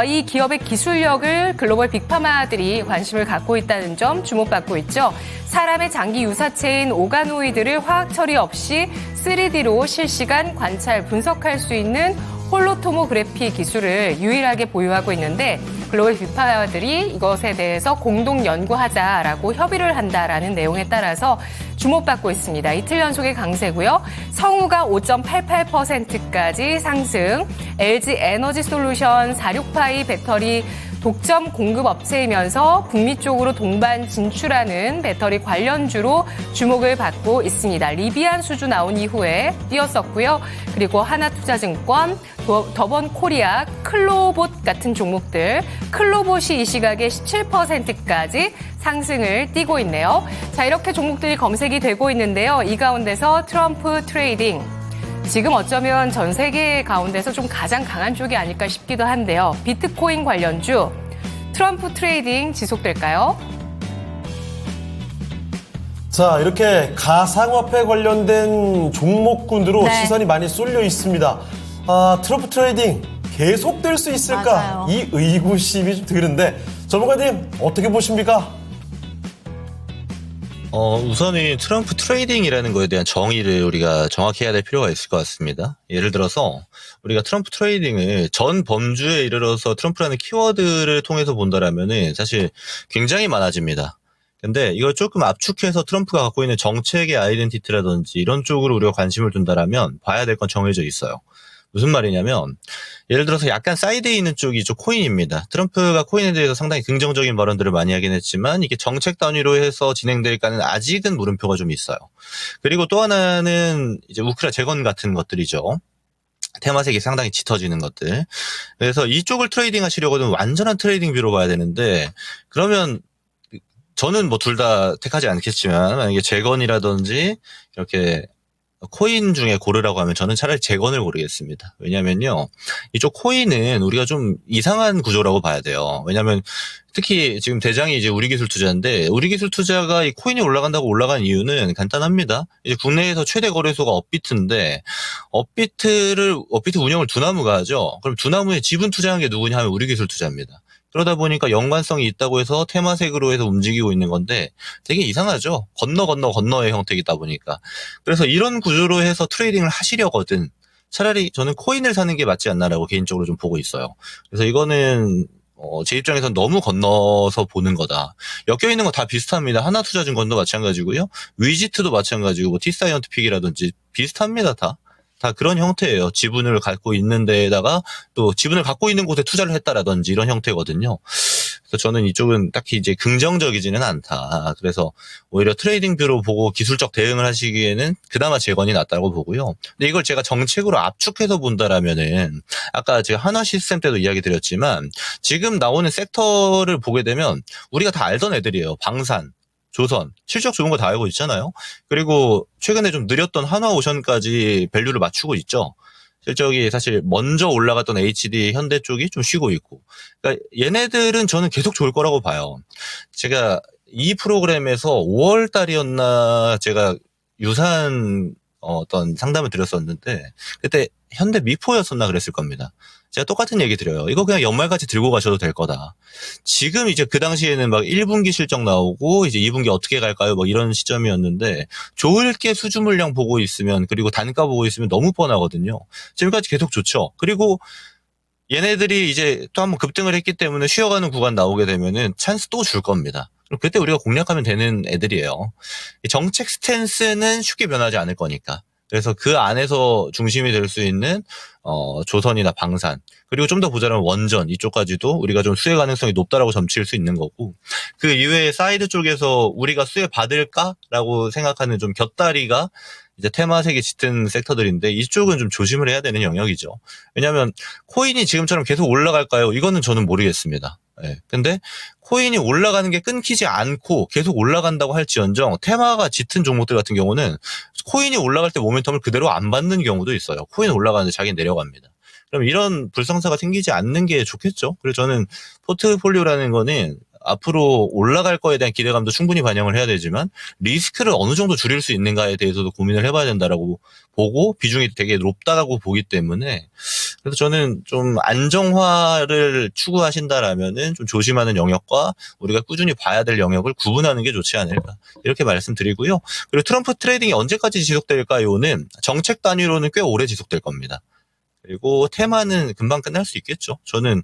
[SPEAKER 4] 이 기업의 기술력을 글로벌 빅파마들이 관심을 갖고 있다는 점 주목받고 있죠. 사람의 장기 유사체인 오가노이드를 화학 처리 없이 3D로 실시간 관찰, 분석할 수 있는 홀로토모그래피 기술을 유일하게 보유하고 있는데 글로벌 빅파마들이 이것에 대해서 공동 연구하자라고 협의를 한다라는 내용에 따라서 주목받고 있습니다. 이틀 연속의 강세고요. 성우가 5.88%까지 상승, LG 에너지 솔루션 46파이 배터리 독점 공급 업체이면서 북미 쪽으로 동반 진출하는 배터리 관련주로 주목을 받고 있습니다. 리비안 수주 나온 이후에 뛰었었고요. 그리고 하나투자증권, 더번코리아, 클로봇 같은 종목들, 클로봇이 이 시각에 17%까지 상승을 띠고 있네요. 자, 이렇게 종목들이 검색이 되고 있는데요. 이 가운데서 트럼프 트레이딩, 지금 어쩌면 전 세계 가운데서 좀 가장 강한 쪽이 아닐까 싶기도 한데요. 비트코인 관련주, 트럼프 트레이딩 지속될까요?
[SPEAKER 1] 자, 이렇게 가상화폐 관련된 종목군으로
[SPEAKER 2] 네.
[SPEAKER 1] 시선이 많이 쏠려 있습니다. 트럼프 트레이딩 계속될 수 있을까?
[SPEAKER 2] 맞아요.
[SPEAKER 1] 이 의구심이 좀 드는데 전문가님 어떻게 보십니까?
[SPEAKER 3] 우선은 트럼프 트레이딩이라는 거에 대한 정의를 우리가 정확히 해야 될 필요가 있을 것 같습니다. 예를 들어서 우리가 트럼프 트레이딩을 전 범주에 이르러서 트럼프라는 키워드를 통해서 본다라면은 사실 굉장히 많아집니다. 근데 이걸 조금 압축해서 트럼프가 갖고 있는 정책의 아이덴티티라든지 이런 쪽으로 우리가 관심을 둔다라면 봐야 될 건 정해져 있어요. 무슨 말이냐면 예를 들어서 약간 사이드에 있는 쪽이 좀 코인입니다. 트럼프가 코인에 대해서 상당히 긍정적인 발언들을 많이 하긴 했지만 이게 정책 단위로 해서 진행될까는 아직은 물음표가 좀 있어요. 그리고 또 하나는 이제 우크라 재건 같은 것들이죠. 테마색이 상당히 짙어지는 것들. 그래서 이쪽을 트레이딩 하시려고는 완전한 트레이딩 뷰로 봐야 되는데, 그러면 저는 뭐 둘 다 택하지 않겠지만 만약에 재건이라든지 이렇게 코인 중에 고르라고 하면 저는 차라리 재건을 고르겠습니다. 왜냐면요, 이쪽 코인은 우리가 좀 이상한 구조라고 봐야 돼요. 왜냐면 특히 지금 대장이 이제 우리기술투자인데, 우리기술투자가 이 코인이 올라간다고 올라간 이유는 간단합니다. 이제 국내에서 최대 거래소가 업비트인데, 업비트 운영을 두나무가 하죠. 그럼 두나무에 지분 투자한 게 누구냐 하면 우리기술투자입니다. 그러다 보니까 연관성이 있다고 해서 테마색으로 해서 움직이고 있는 건데 되게 이상하죠. 건너의 형태이다 보니까. 그래서 이런 구조로 해서 트레이딩을 하시려거든 차라리 저는 코인을 사는 게 맞지 않나라고 개인적으로 좀 보고 있어요. 그래서 이거는 제 입장에선 너무 건너서 보는 거다. 엮여 있는 거 다 비슷합니다. 하나투자증권도 마찬가지고요. 위지트도 마찬가지고 뭐 T사이언티픽이라든지 비슷합니다. 다 그런 형태예요. 지분을 갖고 있는 데에다가 또 지분을 갖고 있는 곳에 투자를 했다라든지 이런 형태거든요. 그래서 저는 이쪽은 딱히 이제 긍정적이지는 않다. 그래서 오히려 트레이딩 뷰로 보고 기술적 대응을 하시기에는 그나마 재건이 낫다고 보고요. 근데 이걸 제가 정책으로 압축해서 본다라면은 아까 제가 한화 시스템 때도 이야기 드렸지만 지금 나오는 섹터를 보게 되면 우리가 다 알던 애들이에요. 방산, 조선, 실적 좋은 거 다 알고 있잖아요. 그리고 최근에 좀 느렸던 한화오션까지 밸류를 맞추고 있죠. 실적이 사실 먼저 올라갔던 HD 현대 쪽이 좀 쉬고 있고. 그러니까 얘네들은 저는 계속 좋을 거라고 봐요. 제가 이 프로그램에서 5월 달이었나 제가 유사한 어떤 상담을 드렸었는데 그때 현대 미포였었나 그랬을 겁니다. 제가 똑같은 얘기 드려요. 이거 그냥 연말까지 들고 가셔도 될 거다. 지금 이제 그 당시에는 막 1분기 실적 나오고 이제 2분기 어떻게 갈까요? 막 이런 시점이었는데 좋을 게 수주 물량 보고 있으면 그리고 단가 보고 있으면 너무 뻔하거든요. 지금까지 계속 좋죠. 그리고 얘네들이 이제 또 한번 급등을 했기 때문에 쉬어가는 구간 나오게 되면은 찬스 또 줄 겁니다. 그때 우리가 공략하면 되는 애들이에요. 정책 스탠스는 쉽게 변하지 않을 거니까. 그래서 그 안에서 중심이 될 수 있는 조선이나 방산 그리고 좀 더 보자면 원전 이쪽까지도 우리가 좀 수혜 가능성이 높다라고 점칠 수 있는 거고 그 이외에 사이드 쪽에서 우리가 수혜 받을까라고 생각하는 좀 곁다리가 이제 테마색이 짙은 섹터들인데 이쪽은 좀 조심을 해야 되는 영역이죠. 왜냐하면 코인이 지금처럼 계속 올라갈까요? 이거는 저는 모르겠습니다. 네. 근데 코인이 올라가는 게 끊기지 않고 계속 올라간다고 할지언정 테마가 짙은 종목들 같은 경우는 코인이 올라갈 때 모멘텀을 그대로 안 받는 경우도 있어요. 코인 올라가는데 자기는 내려갑니다. 그럼 이런 불상사가 생기지 않는 게 좋겠죠. 그래서 저는 포트폴리오라는 거는 앞으로 올라갈 거에 대한 기대감도 충분히 반영을 해야 되지만 리스크를 어느 정도 줄일 수 있는가에 대해서도 고민을 해봐야 된다라고 보고 비중이 되게 높다라고 보기 때문에 그래서 저는 좀 안정화를 추구하신다라면은 좀 조심하는 영역과 우리가 꾸준히 봐야 될 영역을 구분하는 게 좋지 않을까 이렇게 말씀드리고요. 그리고 트럼프 트레이딩이 언제까지 지속될까요는 정책 단위로는 꽤 오래 지속될 겁니다. 그리고 테마는 금방 끝날 수 있겠죠. 저는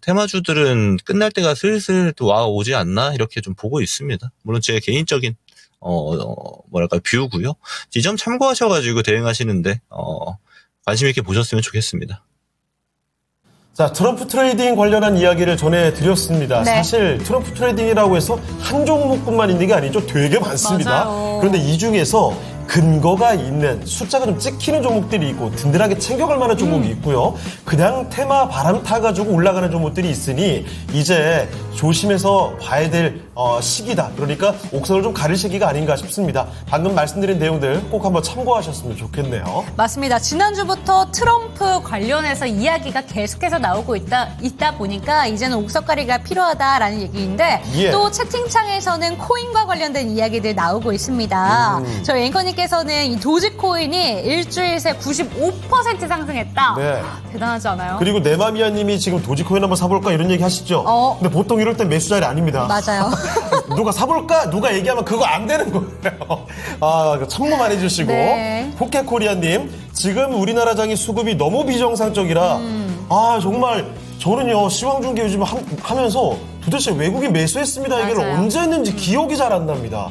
[SPEAKER 3] 테마주들은 끝날 때가 슬슬 또 와 오지 않나 이렇게 좀 보고 있습니다. 물론 제 개인적인 뭐랄까 뷰고요. 이 점 참고하셔가지고 대응하시는데 관심 있게 보셨으면 좋겠습니다.
[SPEAKER 1] 자, 트럼프 트레이딩 관련한 이야기를 전해드렸습니다.
[SPEAKER 2] 네.
[SPEAKER 1] 사실 트럼프 트레이딩이라고 해서 한 종목뿐만 있는 게 아니죠. 되게 많습니다.
[SPEAKER 2] 맞아요.
[SPEAKER 1] 그런데 이 중에서 근거가 있는 숫자가 좀 찍히는 종목들이 있고 든든하게 챙겨갈 만한 종목이 있고요. 그냥 테마 바람 타가지고 올라가는 종목들이 있으니 이제 조심해서 봐야 될 시기다. 그러니까 옥선을 좀 가릴 시기가 아닌가 싶습니다. 방금 말씀드린 내용들 꼭 한번 참고하셨으면 좋겠네요.
[SPEAKER 2] 맞습니다. 지난주부터 트럼프 관련해서 이야기가 계속해서 나오고 있다 보니까 이제는 옥석가리가 필요하다라는 얘기인데
[SPEAKER 1] 예.
[SPEAKER 2] 또 채팅창에서는 코인과 관련된 이야기들 나오고 있습니다. 저희 앵커님께서는 이 도지코인이 일주일 새 95% 상승했다.
[SPEAKER 1] 네.
[SPEAKER 2] 대단하지 않아요?
[SPEAKER 1] 그리고 네마미아 님이 지금 도지코인 한번 사볼까 이런 얘기 하시죠? 근데 보통 이럴 땐 매수 자리 아닙니다.
[SPEAKER 2] 맞아요.
[SPEAKER 1] 누가 사볼까? 누가 얘기하면 그거 안 되는 거예요. 참고만 해주시고.
[SPEAKER 2] 네.
[SPEAKER 1] 포켓코리아님, 지금 우리나라장이 수급이 너무 비정상적이라, 정말 저는요, 시황중계 요즘 하면서 도대체 외국이 매수했습니다. 얘기를
[SPEAKER 2] 맞아요.
[SPEAKER 1] 언제 했는지 기억이 잘 안 납니다.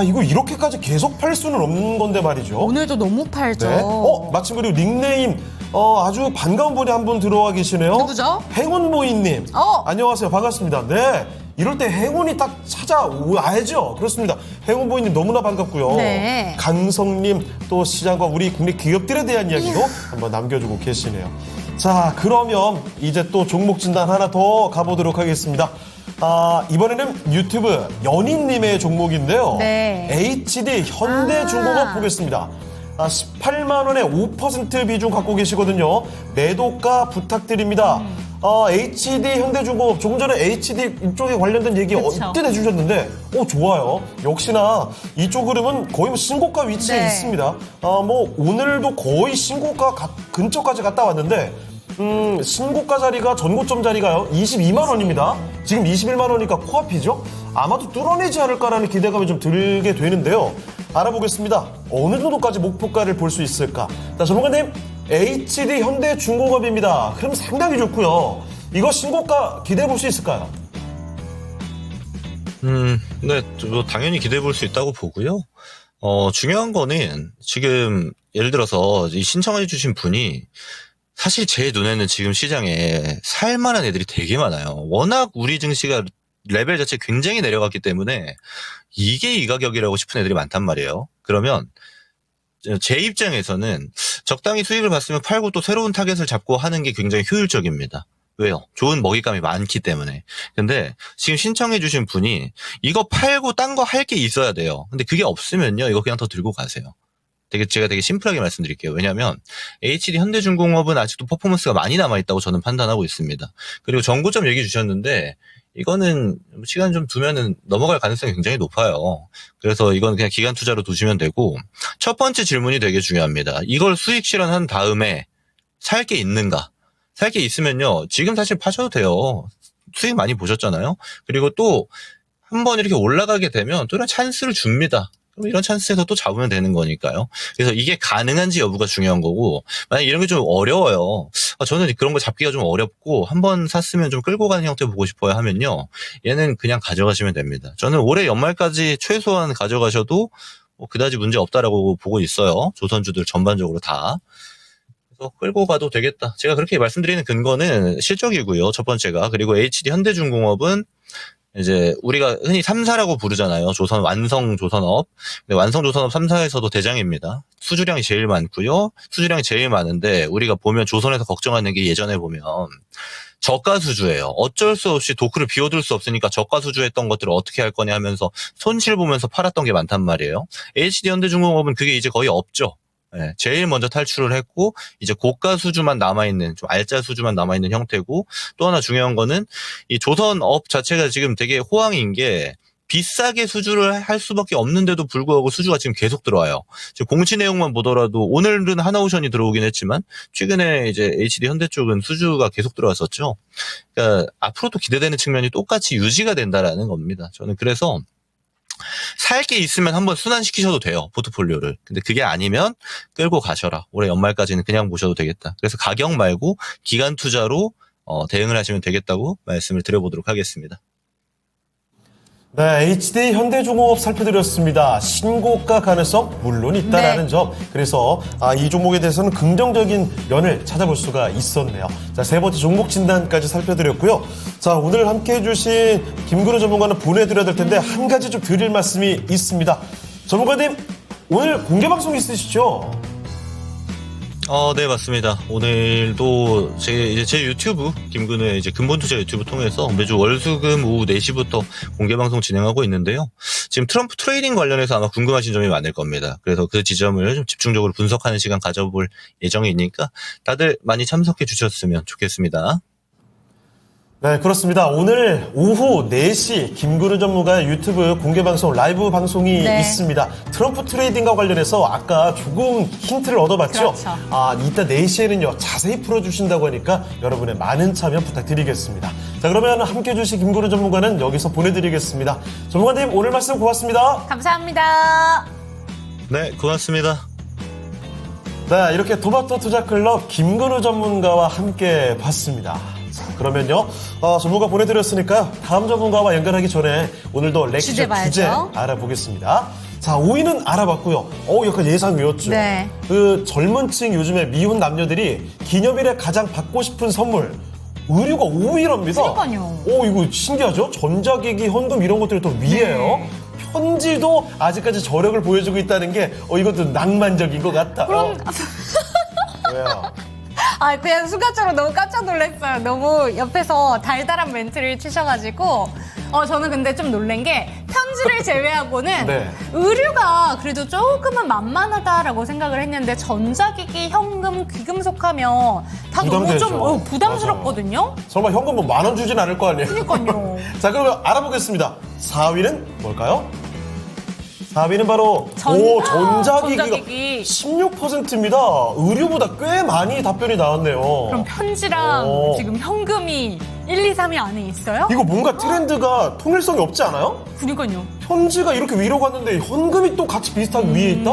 [SPEAKER 1] 이거 이렇게까지 계속 팔 수는 없는 건데 말이죠.
[SPEAKER 2] 오늘도 너무 팔죠.
[SPEAKER 1] 네. 마침 그리고 닉네임, 아주 반가운 분이 한 분 들어와 계시네요.
[SPEAKER 2] 누구죠?
[SPEAKER 1] 행운보이님. 안녕하세요. 반갑습니다. 네. 이럴 때 행운이 딱 찾아와야죠. 그렇습니다. 행운보이님 너무나 반갑고요.
[SPEAKER 2] 네.
[SPEAKER 1] 강성님 또 시장과 우리 국내 기업들에 대한 이야기도 한번 남겨주고 계시네요. 자, 그러면 이제 또 종목 진단 하나 더 가보도록 하겠습니다. 이번에는 유튜브 연인님의 종목인데요.
[SPEAKER 2] 네.
[SPEAKER 1] HD 현대중공업 보겠습니다. 18만 원에 5% 비중 갖고 계시거든요. 매도가 부탁드립니다. HD 현대중공업 조금 전에 HD 이쪽에 관련된 얘기
[SPEAKER 2] 그쵸.
[SPEAKER 1] 언뜻 해주셨는데 좋아요. 역시나 이쪽 흐름은 거의 신고가 위치에
[SPEAKER 2] 네.
[SPEAKER 1] 있습니다. 오늘도 거의 신고가 근처까지 갔다 왔는데 신고가 자리가 전고점 자리가요 22만 원입니다. 지금 21만 원이니까 코앞이죠. 아마도 뚫어내지 않을까라는 기대감이 좀 들게 되는데요. 알아보겠습니다. 어느 정도까지 목표가를 볼 수 있을까? 자, 전문가님, HD 현대중공업입니다. 흐름 상당히 좋고요. 이거 신고가 기대해 볼 수 있을까요?
[SPEAKER 3] 네, 뭐 당연히 기대해 볼 수 있다고 보고요. 중요한 거는 지금 예를 들어서 이 신청해 주신 분이 사실 제 눈에는 지금 시장에 살만한 애들이 되게 많아요. 워낙 우리 증시가 레벨 자체 굉장히 내려갔기 때문에 이게 이 가격이라고 싶은 애들이 많단 말이에요. 그러면 제 입장에서는 적당히 수익을 봤으면 팔고 또 새로운 타겟을 잡고 하는 게 굉장히 효율적입니다. 왜요? 좋은 먹잇감이 많기 때문에. 근데 지금 신청해 주신 분이 이거 팔고 딴 거 할 게 있어야 돼요. 근데 그게 없으면요. 이거 그냥 더 들고 가세요. 제가 되게 심플하게 말씀드릴게요. 왜냐하면 HD 현대중공업은 아직도 퍼포먼스가 많이 남아있다고 저는 판단하고 있습니다. 그리고 정고점 얘기 주셨는데 이거는 시간 좀 두면은 넘어갈 가능성이 굉장히 높아요. 그래서 이건 그냥 기간 투자로 두시면 되고, 첫 번째 질문이 되게 중요합니다. 이걸 수익 실현한 다음에 살 게 있는가? 살 게 있으면요, 지금 사실 파셔도 돼요. 수익 많이 보셨잖아요. 그리고 또 한 번 이렇게 올라가게 되면 또 이런 찬스를 줍니다. 그럼 이런 찬스에서 또 잡으면 되는 거니까요. 그래서 이게 가능한지 여부가 중요한 거고, 만약 이런 게 좀 어려워요. 저는 그런 거 잡기가 좀 어렵고 한 번 샀으면 좀 끌고 가는 형태 보고 싶어요 하면요, 얘는 그냥 가져가시면 됩니다. 저는 올해 연말까지 최소한 가져가셔도 그다지 문제 없다라고 보고 있어요. 조선주들 전반적으로 다. 그래서 끌고 가도 되겠다. 제가 그렇게 말씀드리는 근거는 실적이고요. 첫 번째가. 그리고 HD 현대중공업은 이제 우리가 흔히 3사라고 부르잖아요. 완성 조선업. 근데 완성 조선업 3사에서도 대장입니다. 수주량이 제일 많고요. 수주량이 제일 많은데 우리가 보면 조선에서 걱정하는 게 예전에 보면 저가 수주예요. 어쩔 수 없이 도크를 비워둘 수 없으니까 저가 수주했던 것들을 어떻게 할 거냐 하면서 손실 보면서 팔았던 게 많단 말이에요. HD 현대중공업은 그게 이제 거의 없죠. 네, 제일 먼저 탈출을 했고 이제 고가 수주만 남아있는, 좀 알짜 수주만 남아있는 형태고, 또 하나 중요한 거는 이 조선업 자체가 지금 되게 호황인 게 비싸게 수주를 할 수밖에 없는데도 불구하고 수주가 지금 계속 들어와요. 지금 공시 내용만 보더라도 오늘은 하나오션이 들어오긴 했지만 최근에 이제 HD 현대 쪽은 수주가 계속 들어왔었죠. 그러니까 앞으로도 기대되는 측면이 똑같이 유지가 된다라는 겁니다. 저는 그래서 살 게 있으면 한번 순환시키셔도 돼요, 포트폴리오를. 근데 그게 아니면 끌고 가셔라. 올해 연말까지는 그냥 보셔도 되겠다. 그래서 가격 말고 기간 투자로 대응을 하시면 되겠다고 말씀을 드려보도록 하겠습니다.
[SPEAKER 1] 네, HD 현대중공업 살펴드렸습니다. 신고가 가능성 물론 있다라는
[SPEAKER 2] 네.
[SPEAKER 1] 점. 그래서 이 종목에 대해서는 긍정적인 면을 찾아볼 수가 있었네요. 자, 세 번째 종목 진단까지 살펴드렸고요. 자, 오늘 함께해 주신 김근우 전문가는 보내드려야 될 텐데 한 가지 좀 드릴 말씀이 있습니다. 전문가님, 오늘 공개방송 있으시죠?
[SPEAKER 3] 네, 맞습니다. 오늘도 제 유튜브, 김근우의 이제 근본투자 유튜브 통해서 매주 월수금 오후 4시부터 공개방송 진행하고 있는데요. 지금 트럼프 트레이딩 관련해서 아마 궁금하신 점이 많을 겁니다. 그래서 그 지점을 좀 집중적으로 분석하는 시간 가져볼 예정이니까 다들 많이 참석해 주셨으면 좋겠습니다.
[SPEAKER 1] 네, 그렇습니다. 오늘 오후 4시 김근우 전문가의 유튜브 공개방송, 라이브 방송이
[SPEAKER 2] 네.
[SPEAKER 1] 있습니다. 트럼프 트레이딩과 관련해서 아까 조금 힌트를 얻어봤죠?
[SPEAKER 2] 그렇죠.
[SPEAKER 1] 이따 4시에는요, 자세히 풀어주신다고 하니까 여러분의 많은 참여 부탁드리겠습니다. 자, 그러면 함께 해주신 김근우 전문가는 여기서 보내드리겠습니다. 전문가님, 오늘 말씀 고맙습니다.
[SPEAKER 2] 감사합니다.
[SPEAKER 3] 네, 고맙습니다.
[SPEAKER 1] 네, 이렇게 토마토 투자클럽 김근우 전문가와 함께 봤습니다. 자, 그러면요, 전문가 보내드렸으니까요, 다음 전문가와 연결하기 전에 오늘도 렉처
[SPEAKER 2] 주제
[SPEAKER 1] 주제
[SPEAKER 2] 봐야죠.
[SPEAKER 1] 알아보겠습니다. 자, 5위는 알아봤고요. 약간 예상 외웠죠?
[SPEAKER 2] 네.
[SPEAKER 1] 그 젊은 층 요즘에 미혼 남녀들이 기념일에 가장 받고 싶은 선물, 의류가 5위랍니다.
[SPEAKER 2] 그러니까요.
[SPEAKER 1] 이거 신기하죠? 전자기기, 현금 이런 것들이 더 위에요.
[SPEAKER 2] 네.
[SPEAKER 1] 편지도 아직까지 저력을 보여주고 있다는 게 이것도 낭만적인 것 같다.
[SPEAKER 2] 그럼
[SPEAKER 1] 왜요?
[SPEAKER 2] 그냥 순간적으로 너무 깜짝 놀랐어요. 너무 옆에서 달달한 멘트를 치셔가지고 저는 근데 좀 놀란 게 편지를 제외하고는
[SPEAKER 1] 네.
[SPEAKER 2] 의류가 그래도 조금은 만만하다라고 생각을 했는데 전자기기, 현금, 귀금속 하면 다 너무
[SPEAKER 1] 부담되죠.
[SPEAKER 2] 좀 부담스럽거든요.
[SPEAKER 1] 설마 현금 뭐 10,000원 주진 않을 거 아니에요?
[SPEAKER 2] 그러니까요.
[SPEAKER 1] 자, 그러면 알아보겠습니다. 4위는 뭘까요? 4위는 바로 전자기기가
[SPEAKER 2] 전자기기.
[SPEAKER 1] 16%입니다. 의류보다 꽤 많이 답변이 나왔네요.
[SPEAKER 2] 그럼 편지랑 지금 현금이 1, 2, 3위 안에 있어요?
[SPEAKER 1] 이거 뭔가 트렌드가 통일성이 없지 않아요?
[SPEAKER 2] 그러니까요.
[SPEAKER 1] 편지가 이렇게 위로 갔는데 현금이 또 같이 비슷하게 위에 있다?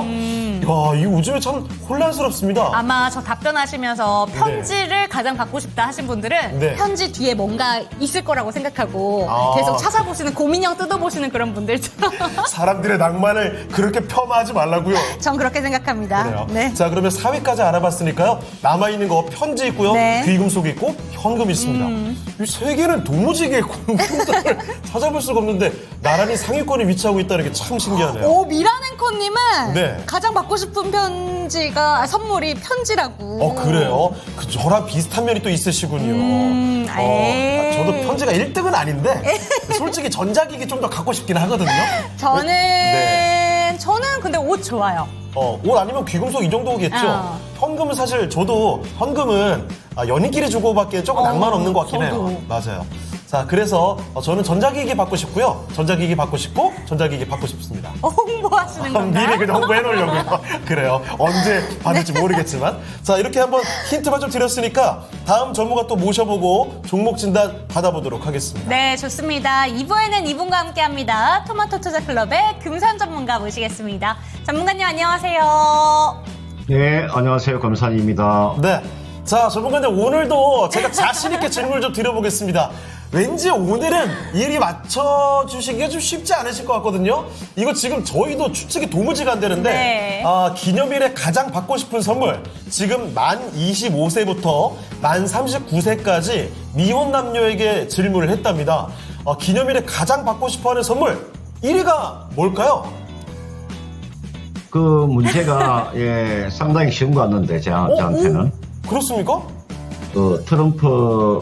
[SPEAKER 1] 이 요즘에 참 혼란스럽습니다.
[SPEAKER 2] 아마 저 답변하시면서 편지를 가장 받고 싶다 하신 분들은
[SPEAKER 1] 네.
[SPEAKER 2] 편지 뒤에 뭔가 있을 거라고 생각하고
[SPEAKER 1] 아.
[SPEAKER 2] 계속 찾아보시는 고민형 뜯어보시는 그런 분들처럼
[SPEAKER 1] 사람들의 낭만을 그렇게 폄하하지 말라고요.
[SPEAKER 2] 전 그렇게 생각합니다.
[SPEAKER 1] 그래요.
[SPEAKER 2] 네.
[SPEAKER 1] 자, 그러면 4위까지 알아봤으니까요. 남아있는 거 편지 있고요.
[SPEAKER 2] 네.
[SPEAKER 1] 귀금속 있고 현금 있습니다. 이 세 개는 도무지게 공통점을 찾아볼 수가 없는데 나란히 상위권에 위치하고 있다는 게 참 신기하네요.
[SPEAKER 2] 오, 미란 앵커님은
[SPEAKER 1] 네.
[SPEAKER 2] 가장 받고 싶은 선물이 편지라고.
[SPEAKER 1] 그래요? 저랑 비슷한 면이 또 있으시군요. 저도 편지가 1등은 아닌데 솔직히 전자기기 좀 더 갖고 싶긴 하거든요.
[SPEAKER 2] 저는 근데 옷 좋아요.
[SPEAKER 1] 옷 아니면 귀금속 이 정도겠죠.
[SPEAKER 2] 어.
[SPEAKER 1] 현금은 사실 저도 현금은 연인끼리 주고받기에 조금 낭만 없는 것 같긴
[SPEAKER 2] 저도.
[SPEAKER 1] 해요. 맞아요. 자, 그래서 저는 전자기기 받고 싶고요. 전자기기 받고 싶고 전자기기 받고 싶습니다.
[SPEAKER 2] 홍보하시는 건가요?
[SPEAKER 1] 미리 그냥 홍보해 놓으려고요. 그래요. 언제 받을지 모르겠지만. 자, 이렇게 한번 힌트만 좀 드렸으니까 다음 전문가 또 모셔보고 종목 진단 받아보도록 하겠습니다.
[SPEAKER 2] 네, 좋습니다. 2부에는 이분과 함께합니다. 토마토 투자클럽의 금산 전문가 모시겠습니다. 전문가님 안녕하세요.
[SPEAKER 5] 네, 안녕하세요. 검산입니다.
[SPEAKER 1] 네. 자, 전문가님 오늘도 제가 자신있게 질문을 좀 드려보겠습니다. 왠지 오늘은 일이 맞춰주시기가 좀 쉽지 않으실 것 같거든요. 이거 지금 저희도 추측이 도무지가 안 되는데
[SPEAKER 2] 네.
[SPEAKER 1] 기념일에 가장 받고 싶은 선물 지금 만 25세부터 만 39세까지 미혼 남녀에게 질문을 했답니다. 기념일에 가장 받고 싶어하는 선물 1위가 뭘까요?
[SPEAKER 5] 그 문제가 상당히 쉬운 것 같는데 저한테는
[SPEAKER 1] 그렇습니까?
[SPEAKER 5] 그 트럼프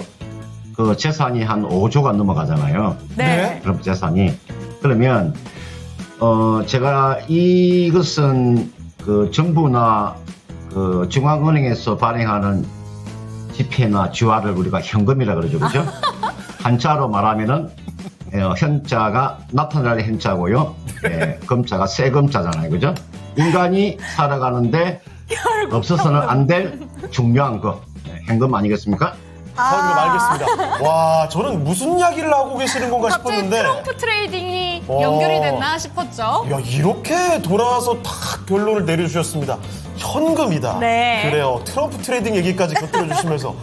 [SPEAKER 5] 그 재산이 한 5조가 넘어가잖아요.
[SPEAKER 2] 네.
[SPEAKER 5] 트럼프 재산이. 그러면 제가 이것은 그 정부나 그 중앙은행에서 발행하는 지폐나 주화를 우리가 현금이라 그러죠, 그죠? 한자로 말하면은 현자가 나타날 현자고요. 금자가 세금자잖아요, 그죠? 인간이 살아가는데 없어서는 안 될 중요한 거 현금 아니겠습니까?
[SPEAKER 1] 그럼 알겠습니다. 와, 저는 무슨 이야기를 하고 계시는 건가
[SPEAKER 2] 갑자기
[SPEAKER 1] 싶었는데
[SPEAKER 2] 트럼프 트레이딩이 연결이 됐나 싶었죠.
[SPEAKER 1] 야, 이렇게 돌아와서 딱 결론을 내려주셨습니다. 현금이다.
[SPEAKER 2] 네.
[SPEAKER 1] 그래요. 트럼프 트레이딩 얘기까지 곁들여주시면서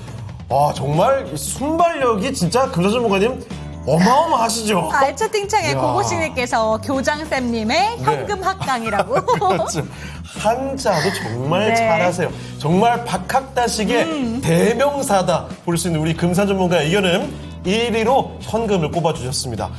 [SPEAKER 1] 정말 이 순발력이 진짜 금전 전문가님 어마어마하시죠.
[SPEAKER 2] 채팅창에
[SPEAKER 1] 이야.
[SPEAKER 2] 고고신님께서 교장쌤님의 현금 합강이라고.
[SPEAKER 1] 그렇죠. 한자도 정말
[SPEAKER 2] 네.
[SPEAKER 1] 잘하세요. 정말 박학다식의 대명사다 볼 수 있는 우리 금산 전문가의 의견은 1위로 현금을 꼽아주셨습니다.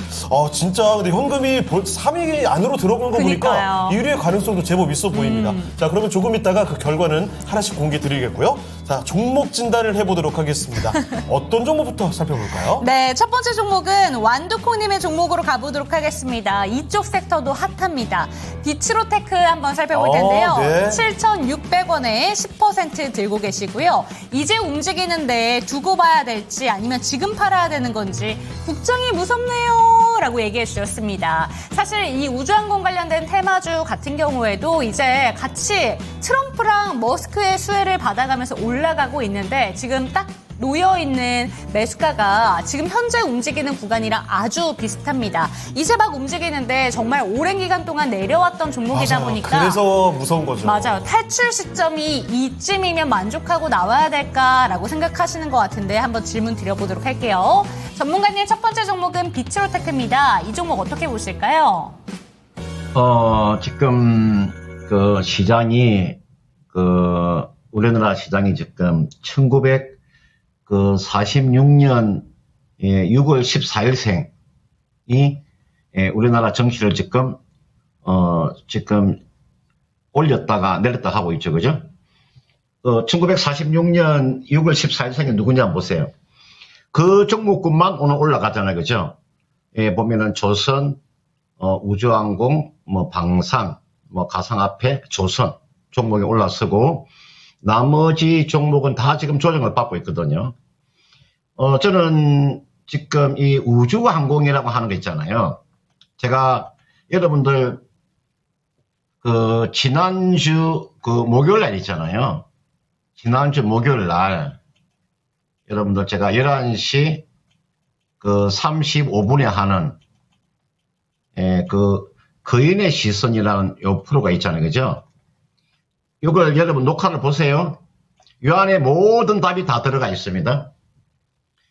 [SPEAKER 1] 진짜 근데 현금이 3위 안으로 들어간 거
[SPEAKER 2] 그러니까요.
[SPEAKER 1] 보니까 1위의 가능성도 제법 있어 보입니다. 자, 그러면 조금 있다가 그 결과는 하나씩 공개 드리겠고요. 자, 종목 진단을 해보도록 하겠습니다. 어떤 종목부터 살펴볼까요?
[SPEAKER 2] 네, 첫 번째 종목은 완두콩님의 종목으로 가보도록 하겠습니다. 이쪽 섹터도 핫합니다. 비츠로테크 한번 살펴볼 텐데요.
[SPEAKER 1] 네.
[SPEAKER 2] 7,600원에 10% 들고 계시고요. 이제 움직이는데 두고 봐야 될지 아니면 지금 팔아야 되는 건지 국정이 무섭네요 라고 얘기해 주셨습니다. 사실 이 우주항공 관련된 테마주 같은 경우에도 이제 같이 트럼프랑 머스크의 수혜를 받아가면서 올라가고 있는데 지금 딱 놓여있는 매수가가 지금 현재 움직이는 구간이랑 아주 비슷합니다. 이제 막 움직이는데 정말 오랜 기간 동안 내려왔던 종목이다
[SPEAKER 1] 맞아요.
[SPEAKER 2] 보니까
[SPEAKER 1] 그래서 무서운 거죠.
[SPEAKER 2] 맞아요. 탈출 시점이 이쯤이면 만족하고 나와야 될까라고 생각하시는 것 같은데 한번 질문 드려보도록 할게요. 전문가님 첫 번째 종목은 비츠로테크입니다. 이 종목 어떻게 보실까요?
[SPEAKER 5] 지금 그 시장이 우리나라 시장이 지금 1946년 6월 14일생이 우리나라 정시를 지금 올렸다가 내렸다 하고 있죠, 그죠? 1946년 6월 14일생이 누구냐 한번 보세요. 그 종목군만 오늘 올라가잖아요, 그죠? 보면은 조선, 우주항공, 방산, 가상화폐, 조선 종목이 올라서고 나머지 종목은 다 지금 조정을 받고 있거든요. 저는 지금 이 우주항공이라고 하는 거 있잖아요. 제가 여러분들 지난주 목요일 날 있잖아요. 지난주 목요일 날 여러분들 제가 11시 35분에 하는 거인의 시선이라는 요 프로가 있잖아요. 그죠? 이걸 여러분 녹화를 보세요. 이 안에 모든 답이 다 들어가 있습니다.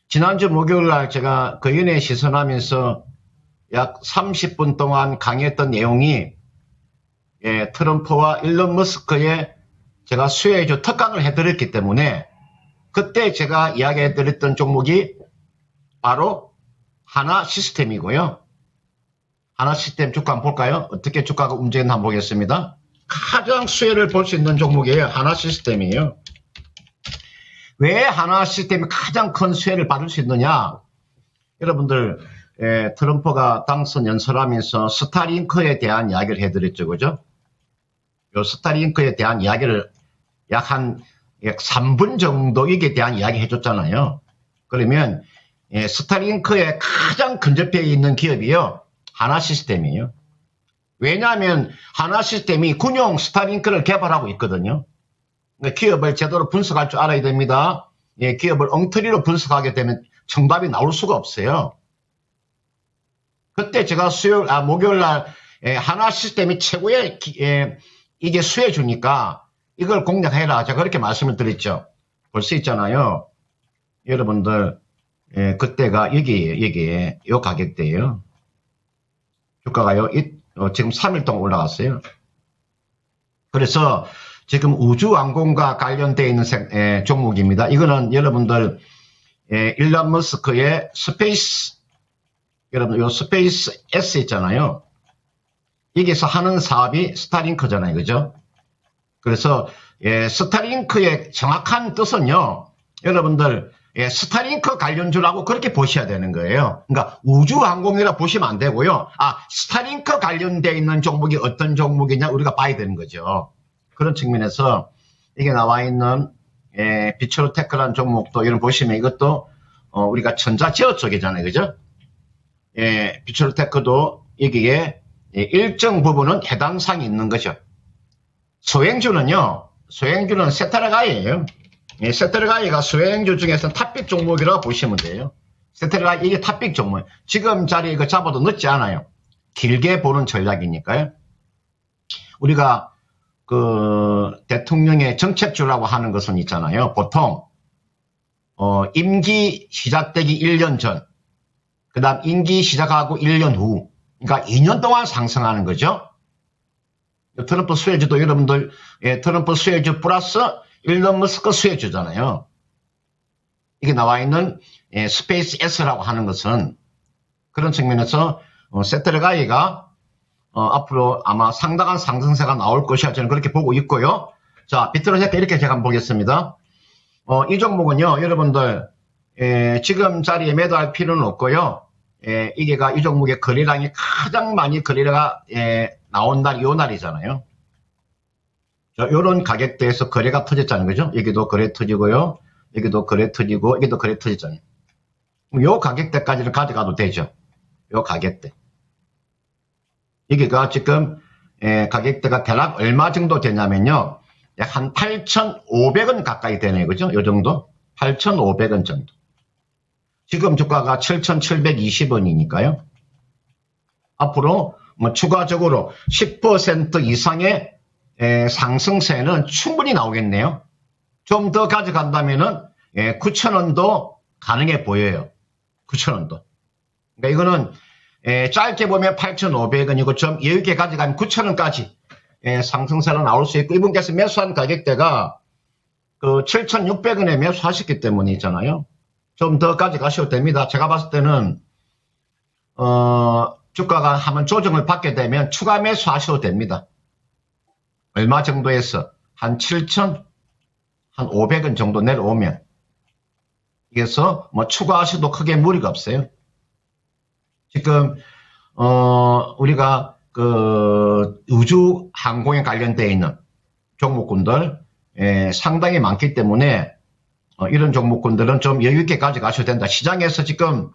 [SPEAKER 5] 지난주 목요일 날 제가 그 연에 시선하면서 약 30분 동안 강의했던 내용이 트럼프와 일론 머스크의 제가 수혜주 특강을 해드렸기 때문에 그때 제가 이야기해드렸던 종목이 바로 하나 시스템이고요. 하나 시스템 주가 한번 볼까요? 어떻게 주가가 움직였나 한번 보겠습니다. 가장 수혜를 볼 수 있는 종목이에요. 하나 시스템이에요. 왜 하나 시스템이 가장 큰 수혜를 받을 수 있느냐? 여러분들 트럼프가 당선 연설하면서 스타링크에 대한 이야기를 해드렸죠. 그죠? 요 스타링크에 대한 이야기를 약 한 3분 정도 이게 대한 이야기 해줬잖아요. 그러면 스타링크에 가장 근접해 있는 기업이요. 하나 시스템이에요. 왜냐하면 하나 시스템이 군용 스타링크를 개발하고 있거든요. 그러니까 기업을 제대로 분석할 줄 알아야 됩니다. 기업을 엉터리로 분석하게 되면 정답이 나올 수가 없어요. 그때 제가 목요일 날 하나 시스템이 최고의 이게 수혜 주니까 이걸 공략해라. 제가 그렇게 말씀을 드렸죠. 볼 수 있잖아요. 여러분들 그때가 여기에 요 가격대예요. 주가가요. 지금 3일 동안 올라갔어요. 그래서 지금 우주항공과 관련되어 있는 종목입니다. 이거는 여러분들 일론 머스크의 스페이스, 여러분 요 스페이스 S 있잖아요. 여기서 하는 사업이 스타링크잖아요. 그죠? 그래서 스타링크의 정확한 뜻은요. 여러분들 스타링크 관련주라고 그렇게 보셔야 되는 거예요. 그러니까 우주항공이라 보시면 안 되고요. 스타링크 관련되어 있는 종목이 어떤 종목이냐 우리가 봐야 되는 거죠. 그런 측면에서 이게 나와 있는 비철테크라는 종목도 여러분 보시면 이것도 우리가 전자제어 쪽이잖아요. 그죠? 비철테크도 여기에 일정 부분은 해당 사항이 있는 거죠. 소행주는요. 소행주는 세테르가이예요. 세테르가이가 소행주 중에서는 탑픽 종목이라고 보시면 돼요. 세테르가이 이게 탑픽 종목. 지금 자리에 이거 잡아도 늦지 않아요. 길게 보는 전략이니까요. 우리가 그 대통령의 정책주라고 하는 것은 있잖아요. 보통 임기 시작되기 1년 전, 그 다음 임기 시작하고 1년 후, 그러니까 2년 동안 상승하는 거죠. 트럼프 수혜주도 여러분들 트럼프 수혜주 플러스 일론 머스크 수혜주잖아요. 이게 나와 있는 스페이스 S라고 하는 것은 그런 측면에서 세테르가이가 앞으로 아마 상당한 상승세가 나올 것이야 저는 그렇게 보고 있고요. 자, 비트로테크 이렇게 제가 한번 보겠습니다. 이 종목은요, 여러분들 지금 자리에 매도할 필요는 없고요. 이게가 이 종목의 거래량이 가장 많이 거래가 나온 날이 요 날이잖아요. 자, 요런 가격대에서 거래가 터졌잖아요. 그죠? 여기도 거래 터지고요. 여기도 거래 터지고, 여기도 거래 터졌잖아요. 요 가격대까지는 가져가도 되죠. 요 가격대. 여기가 지금 가격대가 대략 얼마 정도 되냐면요. 약 한 8,500원 가까이 되네요. 그죠? 요 정도? 8,500원 정도. 지금 주가가 7,720원이니까요. 앞으로 뭐 추가적으로 10% 이상의 상승세는 충분히 나오겠네요. 좀 더 가져간다면은 9,000원도 가능해 보여요. 9,000원도. 그러니까 이거는 짧게 보면 8,500원이고 좀 여유있게 가져가면 9,000원까지 상승세로 나올 수 있고 이분께서 매수한 가격대가 그 7,600원에 매수하셨기 때문이잖아요. 좀 더 가져가셔도 됩니다. 제가 봤을 때는 주가가 한번 조정을 받게 되면 추가 매수하셔도 됩니다. 얼마 정도에서 한 7,000, 한 500원 정도 내려오면 그래서 뭐 추가하셔도 크게 무리가 없어요. 지금 우리가 그 우주 항공에 관련되어 있는 종목군들 상당히 많기 때문에 이런 종목군들은 좀 여유 있게 가져가셔도 된다. 시장에서 지금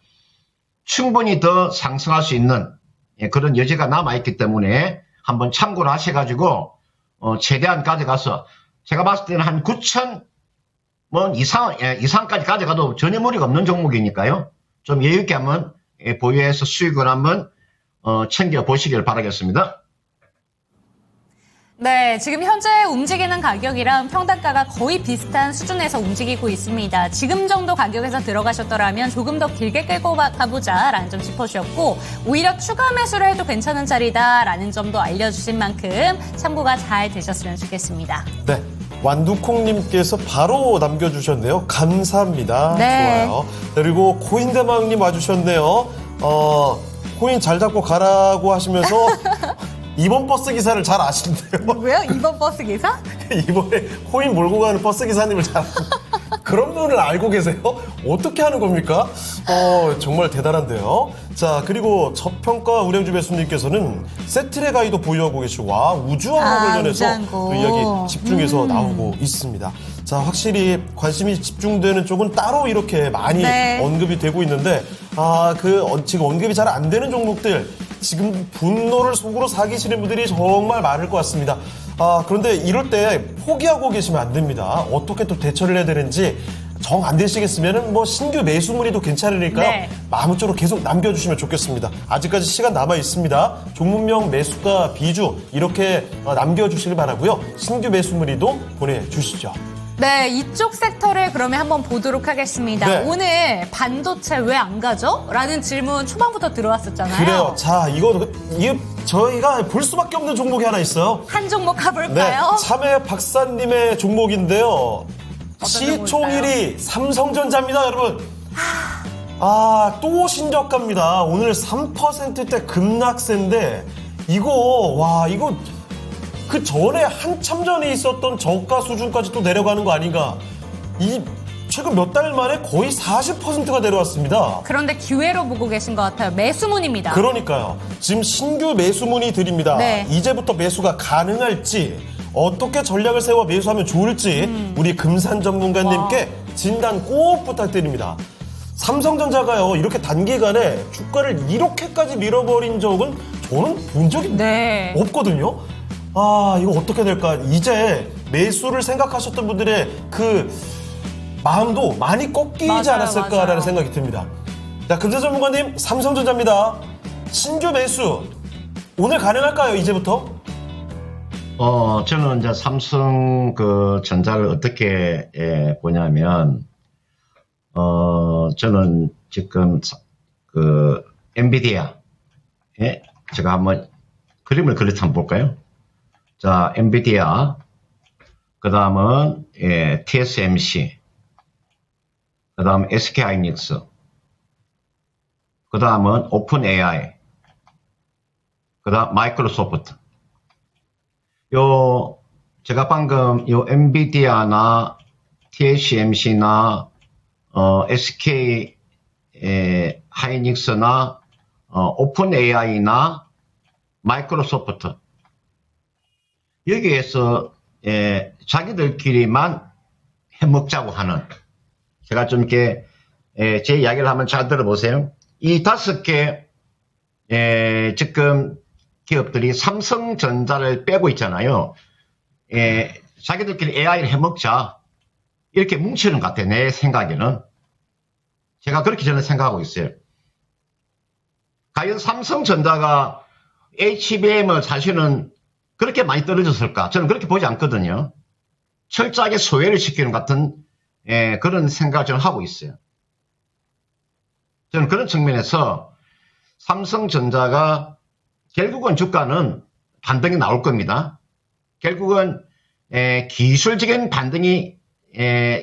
[SPEAKER 5] 충분히 더 상승할 수 있는 그런 여지가 남아있기 때문에 한번 참고를 하셔가지고 최대한 가져가서 제가 봤을 때는 한 9,000원 이상까지 가져가도 전혀 무리가 없는 종목이니까요. 좀 여유 있게 한번 보유해서 수익을 한번 챙겨보시길 바라겠습니다.
[SPEAKER 2] 네, 지금 현재 움직이는 가격이랑 평단가가 거의 비슷한 수준에서 움직이고 있습니다. 지금 정도 가격에서 들어가셨더라면 조금 더 길게 끌고 가보자라는 점 짚어주셨고 오히려 추가 매수를 해도 괜찮은 자리다라는 점도 알려주신 만큼 참고가 잘 되셨으면 좋겠습니다.
[SPEAKER 1] 네. 완두콩님께서 바로 남겨주셨네요. 감사합니다.
[SPEAKER 2] 네.
[SPEAKER 1] 좋아요. 그리고 코인대망님 와주셨네요. 코인 잘 잡고 가라고 하시면서 이번 버스 기사를 잘 아시는데요.
[SPEAKER 2] 왜요? 이번 버스 기사?
[SPEAKER 1] 이번에 코인 몰고 가는 버스 기사님을 잘 그런 분을 알고 계세요? 어떻게 하는 겁니까? 정말 대단한데요. 자, 그리고 저평가 우량주 배수님께서는 세트레 가이도 보유하고 계시고, 와, 우주항공 관련해서
[SPEAKER 2] 우주항공.
[SPEAKER 1] 또 이야기 집중해서 나오고 있습니다. 자, 확실히 관심이 집중되는 쪽은 따로 이렇게 많이
[SPEAKER 2] 네.
[SPEAKER 1] 언급이 되고 있는데, 지금 언급이 잘 안 되는 종목들, 지금 분노를 속으로 사기시는 분들이 정말 많을 것 같습니다. 그런데 이럴 때 포기하고 계시면 안 됩니다. 어떻게 또 대처를 해야 되는지 정 안 되시겠으면 뭐 신규 매수 문의도 괜찮으니까요.
[SPEAKER 2] 네.
[SPEAKER 1] 마음속으로 계속 남겨주시면 좋겠습니다. 아직까지 시간 남아 있습니다. 종목명 매수가 비주 이렇게 남겨주시길 바라고요. 신규 매수 문의도 보내주시죠.
[SPEAKER 2] 네, 이쪽 섹터를 그러면 한번 보도록 하겠습니다.
[SPEAKER 1] 네.
[SPEAKER 2] 오늘 반도체 왜 안 가죠? 라는 질문 초반부터 들어왔었잖아요.
[SPEAKER 1] 그래요. 자, 이거 저희가 볼 수밖에 없는 종목이 하나 있어요.
[SPEAKER 2] 한 종목
[SPEAKER 1] 네,
[SPEAKER 2] 가볼까요?
[SPEAKER 1] 참외 박사님의 종목인데요.
[SPEAKER 2] 어떤
[SPEAKER 1] 시총
[SPEAKER 2] 종목일까요?
[SPEAKER 1] 1위 삼성전자입니다, 여러분. 또 신저가입니다. 오늘 3%대 급락세인데 이거 그 전에 한참 전에 있었던 저가 수준까지 또 내려가는 거 아닌가. 최근 몇 달 만에 거의 40%가 내려왔습니다.
[SPEAKER 2] 그런데 기회로 보고 계신 것 같아요. 매수문입니다.
[SPEAKER 1] 그러니까요. 지금 신규 매수문이 드립니다.
[SPEAKER 2] 네.
[SPEAKER 1] 이제부터 매수가 가능할지, 어떻게 전략을 세워 매수하면 좋을지 우리 금산 전문가님께 진단 꼭 부탁드립니다. 삼성전자가요, 이렇게 단기간에 주가를 이렇게까지 밀어버린 적은 저는 본 적이
[SPEAKER 2] 네.
[SPEAKER 1] 없거든요. 이거 어떻게 될까? 이제 매수를 생각하셨던 분들의 그 마음도 많이 꺾이지
[SPEAKER 2] 맞아요,
[SPEAKER 1] 않았을까라는
[SPEAKER 2] 맞아요.
[SPEAKER 1] 생각이 듭니다. 자, 금산 전문가님, 삼성전자입니다. 신규 매수 오늘 가능할까요? 이제부터?
[SPEAKER 5] 저는 이제 삼성 전자를 어떻게 보냐면, 저는 지금 엔비디아, 제가 한번 그림을 그려서 한번 볼까요? 자, 엔비디아, 그 다음은 TSMC, 그 다음 SK하이닉스, 그 다음은 오픈 AI, 그 다음 마이크로소프트. 제가 방금 엔비디아나 TSMC나 SK 하이닉스나 오픈 AI나 마이크로소프트 여기에서 자기들끼리만 해먹자고 하는, 제가 좀 이렇게 제 이야기를 한번 잘 들어보세요. 이 5개 지금 기업들이 삼성전자를 빼고 있잖아요. 자기들끼리 AI를 해먹자 이렇게 뭉치는 것 같아요. 내 생각에는. 제가 그렇게 저는 생각하고 있어요. 과연 삼성전자가 HBM을 사실은 그렇게 많이 떨어졌을까? 저는 그렇게 보지 않거든요. 철저하게 소외를 시키는 같은 그런 생각을 저는 하고 있어요. 저는 그런 측면에서 삼성전자가 결국은 주가는 반등이 나올 겁니다. 결국은 기술적인 반등이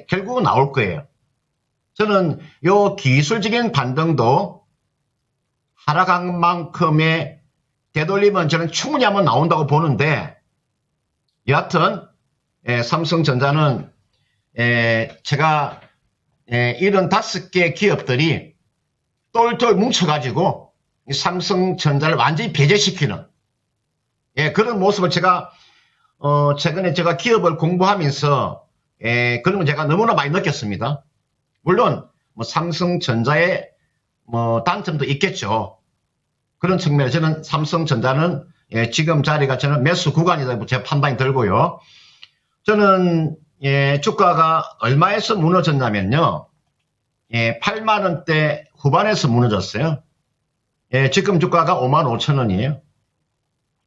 [SPEAKER 5] 결국은 나올 거예요. 저는 요 기술적인 반등도 하락한 만큼의 되돌림은 저는 충분히 한번 나온다고 보는데, 여하튼 삼성전자는 제가 이런 5개 기업들이 똘똘 뭉쳐가지고 삼성전자를 완전히 배제시키는 그런 모습을 제가 최근에 제가 기업을 공부하면서 그런 걸 제가 너무나 많이 느꼈습니다. 물론 뭐 삼성전자의 뭐 단점도 있겠죠. 그런 측면에서 저는 삼성전자는 지금 자리가 저는 매수 구간이다 제 판단이 들고요. 저는 주가가 얼마에서 무너졌냐면요, 8만 원대 후반에서 무너졌어요. 지금 주가가 5만 5천 원이에요.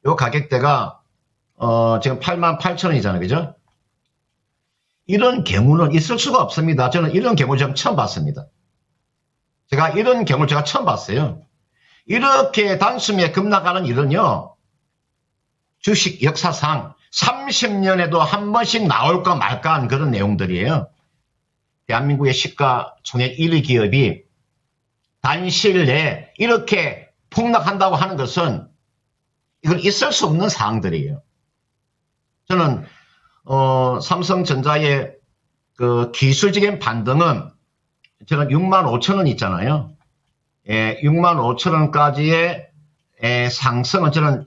[SPEAKER 5] 요 가격대가 지금 88,000원이잖아요. 그죠? 이런 경우는 있을 수가 없습니다. 저는 이런 경우 좀 처음 봤습니다. 제가 이런 경우를 제가 처음 봤어요. 이렇게 단숨에 급락하는 일은요, 주식 역사상 30년에도 한 번씩 나올까 말까 한 그런 내용들이에요. 대한민국의 시가총액 1위 기업이 단시일 내에 이렇게 폭락한다고 하는 것은 이건 있을 수 없는 사항들이에요. 저는 삼성전자의 그 기술적인 반등은 저는 65,000원 있잖아요. 65,000원까지의 상승은 저는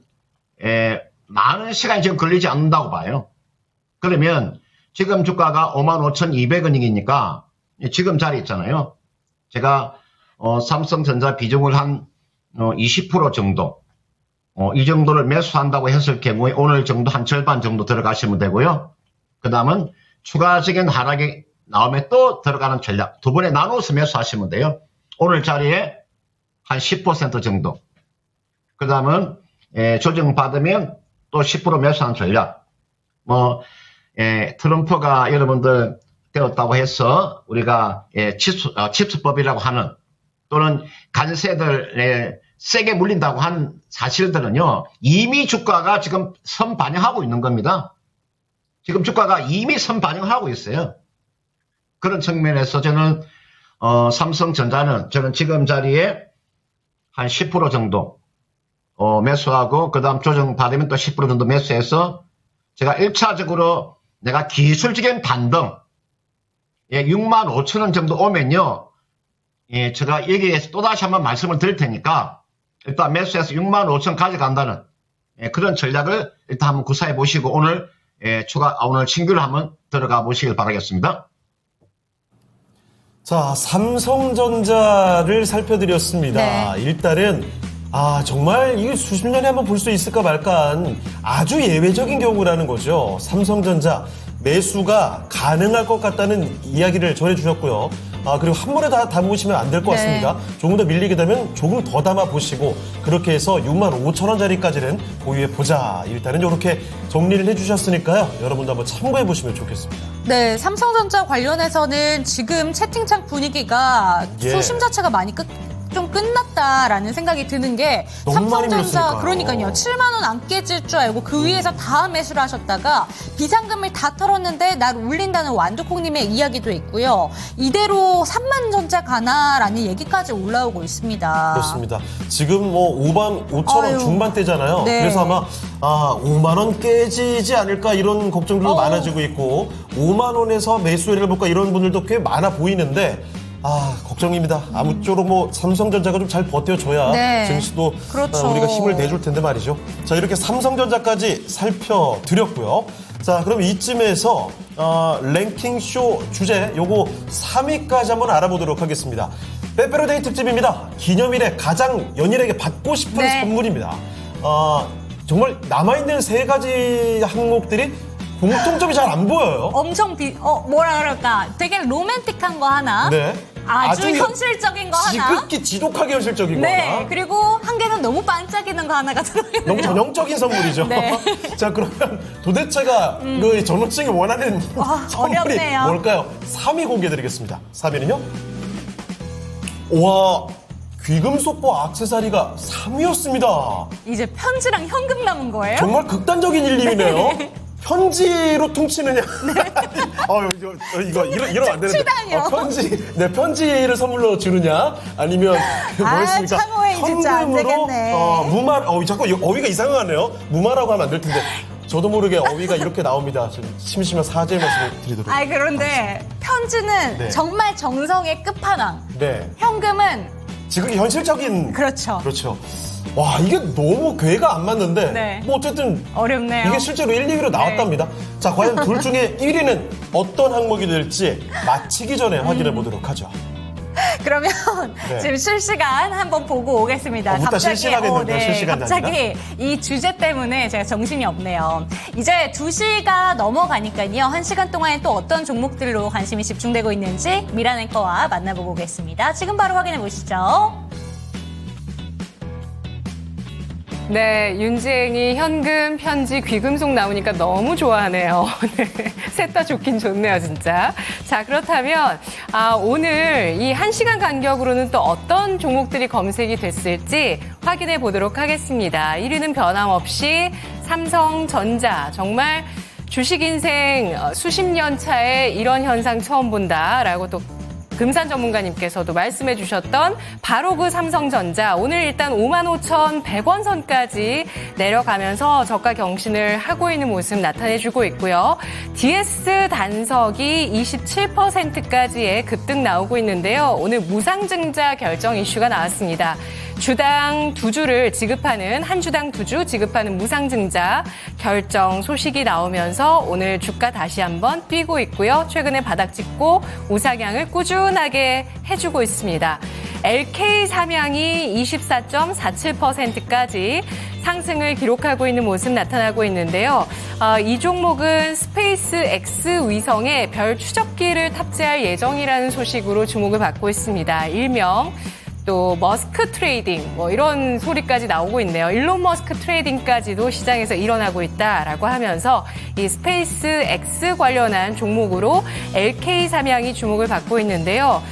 [SPEAKER 5] 많은 시간이 지금 걸리지 않는다고 봐요. 그러면 지금 주가가 55,200원이니까 지금 자리 있잖아요. 제가 삼성전자 비중을 한 20% 정도 이 정도를 매수한다고 했을 경우에 오늘 정도 한 절반 정도 들어가시면 되고요. 그 다음은 추가적인 하락이 나오면 또 들어가는 전략 두 번에 나눠서 매수하시면 돼요. 오늘 자리에 한 10% 정도. 그 다음은 조정받으면 또 10% 매수하는 전략. 트럼프가 여러분들 되었다고 해서 우리가 칩스법이라고 하는 또는 관세들 세게 물린다고 한 사실들은요, 이미 주가가 지금 선반영하고 있는 겁니다. 지금 주가가 이미 선반영하고 있어요. 그런 측면에서 저는 삼성전자는 저는 지금 자리에 한 10% 정도 매수하고 그 다음 조정 받으면 또 10% 정도 매수해서 제가 1차적으로 내가 기술적인 반등 65,000원 정도 오면요, 제가 여기에서 또다시 한번 말씀을 드릴 테니까 일단 매수해서 65,000원 가져간다는 그런 전략을 일단 한번 구사해 보시고 오늘 오늘 신규를 한번 들어가 보시길 바라겠습니다.
[SPEAKER 1] 자, 삼성전자를 살펴드렸습니다.
[SPEAKER 2] 네.
[SPEAKER 1] 일단은 정말 이게 수십 년에 한번 볼 수 있을까 말까한 아주 예외적인 경우라는 거죠. 삼성전자 매수가 가능할 것 같다는 이야기를 전해주셨고요. 그리고 한 번에 다 담으시면 안 될 것 같습니다. 조금 더 밀리게 되면 조금 더 담아보시고 그렇게 해서 65,000원짜리까지는 보유해보자. 일단은 이렇게 정리를 해주셨으니까요. 여러분도 한번 참고해보시면 좋겠습니다.
[SPEAKER 2] 네, 삼성전자 관련해서는 지금 채팅창 분위기가 소심 자체가 많이 좀 끝났다라는 생각이 드는 게
[SPEAKER 1] 너무 많이
[SPEAKER 2] 삼성전자
[SPEAKER 1] 밀렸으니까요.
[SPEAKER 2] 그러니까요. 7만 원 안 깨질 줄 알고 그 위에서 다 매수를 하셨다가 비상금을 다 털었는데 날 울린다는 완두콩님의 이야기도 있고요. 이대로 3만 전자 가나라는 얘기까지 올라오고 있습니다.
[SPEAKER 1] 그렇습니다. 지금 5,000원
[SPEAKER 2] 아유.
[SPEAKER 1] 중반대잖아요.
[SPEAKER 2] 네.
[SPEAKER 1] 그래서 아마 5만 원 깨지지 않을까 이런 걱정들도 많아지고 있고 5만 원에서 매수를 해볼까 이런 분들도 꽤 많아 보이는데 걱정입니다. 아무쪼록 삼성전자가 좀 잘 버텨줘야
[SPEAKER 2] 네.
[SPEAKER 1] 증시도
[SPEAKER 2] 그렇죠.
[SPEAKER 1] 우리가 힘을 내줄 텐데 말이죠. 자, 이렇게 삼성전자까지 살펴드렸고요. 자, 그럼 이쯤에서 랭킹쇼 주제 요거 3위까지 한번 알아보도록 하겠습니다. 빼빼로데이 특집입니다. 기념일에 가장 연인에게 받고 싶은
[SPEAKER 2] 네.
[SPEAKER 1] 선물입니다. 정말 남아있는 3가지 항목들이 공통점이 잘 안 보여요.
[SPEAKER 2] 엄청 뭐라 그럴까? 되게 로맨틱한 거 하나.
[SPEAKER 1] 네.
[SPEAKER 2] 아주 현실적인 거 하나.
[SPEAKER 1] 지극히 지독하게 현실적인 거
[SPEAKER 2] 네.
[SPEAKER 1] 하나.
[SPEAKER 2] 그리고 한 개는 너무 반짝이는 거 하나가 들어있네요.
[SPEAKER 1] 너무 전형적인 선물이죠.
[SPEAKER 2] 네.
[SPEAKER 1] 자, 그러면 도대체가 그 전원층이 원하는 선물이
[SPEAKER 2] 어렵네요.
[SPEAKER 1] 뭘까요? 3위 공개드리겠습니다. 3위는요? 와, 귀금속보 액세서리가 3위였습니다.
[SPEAKER 2] 이제 편지랑 현금 남은 거예요?
[SPEAKER 1] 정말 극단적인 1, 2위네요. 편지로 퉁치느냐? 이거 이러면 안 되는데.
[SPEAKER 2] 퉁치다니요?
[SPEAKER 1] 편지를 선물로 주느냐? 아니면 뭐였습니까?
[SPEAKER 2] 창호에 진짜 안 되겠네.
[SPEAKER 1] 무말. 자꾸 어휘가 이상하네요. 무마라고 하면 안 될 텐데. 저도 모르게 어휘가 이렇게 나옵니다. 좀 심심한 사죄의 말씀을 드리도록.
[SPEAKER 2] 그런데 편지는
[SPEAKER 1] 네.
[SPEAKER 2] 정말 정성의 끝판왕.
[SPEAKER 1] 네.
[SPEAKER 2] 현금은
[SPEAKER 1] 지금 현실적인.
[SPEAKER 2] 그렇죠.
[SPEAKER 1] 그렇죠. 와, 이게 너무 궤가 안 맞는데.
[SPEAKER 2] 네.
[SPEAKER 1] 어쨌든.
[SPEAKER 2] 어렵네요.
[SPEAKER 1] 이게 실제로 1, 2위로 나왔답니다. 자, 과연 둘 중에 1위는 어떤 항목이 될지 마치기 전에 확인해 보도록 하죠.
[SPEAKER 2] 그러면
[SPEAKER 1] 네.
[SPEAKER 2] 지금 실시간 한번 보고 오겠습니다.
[SPEAKER 1] 부터 실시간했는데 실시간이
[SPEAKER 2] 갑자기 이 주제 때문에 제가 정신이 없네요. 이제 2시가 넘어가니까요. 1시간 동안에 또 어떤 종목들로 관심이 집중되고 있는지 미란 앵커와 만나보고 오겠습니다. 지금 바로 확인해 보시죠.
[SPEAKER 4] 네, 윤지행이 현금, 편지, 귀금속 나오니까 너무 좋아하네요. 네, 셋 다 좋긴 좋네요, 진짜. 자, 그렇다면 오늘 이 1시간 간격으로는 또 어떤 종목들이 검색이 됐을지 확인해 보도록 하겠습니다. 1위는 변함없이 삼성전자. 정말 주식 인생 수십 년 차에 이런 현상 처음 본다라고 또 금산 전문가님께서도 말씀해 주셨던 바로 그 삼성전자. 오늘 일단 55,100원 선까지 내려가면서 저가 경신을 하고 있는 모습 나타내주고 있고요. DS 단석이 27%까지의 급등 나오고 있는데요. 오늘 무상증자 결정 이슈가 나왔습니다. 주당 2주를 지급하는, 한 주당 2주 지급하는 무상증자 결정 소식이 나오면서 오늘 주가 다시 한번 뛰고 있고요. 최근에 바닥 찍고 우상향을 꾸준하게 해주고 있습니다. LK 삼양이 24.47%까지 상승을 기록하고 있는 모습 나타나고 있는데요. 이 종목은 스페이스 X 위성에 별 추적기를 탑재할 예정이라는 소식으로 주목을 받고 있습니다. 일명 또 머스크 트레이딩 뭐 이런 소리까지 나오고 있네요. 일론 머스크 트레이딩까지도 시장에서 일어나고 있다라고 하면서 이 스페이스 X 관련한 종목으로 LK 삼양이 주목을 받고 있는데요.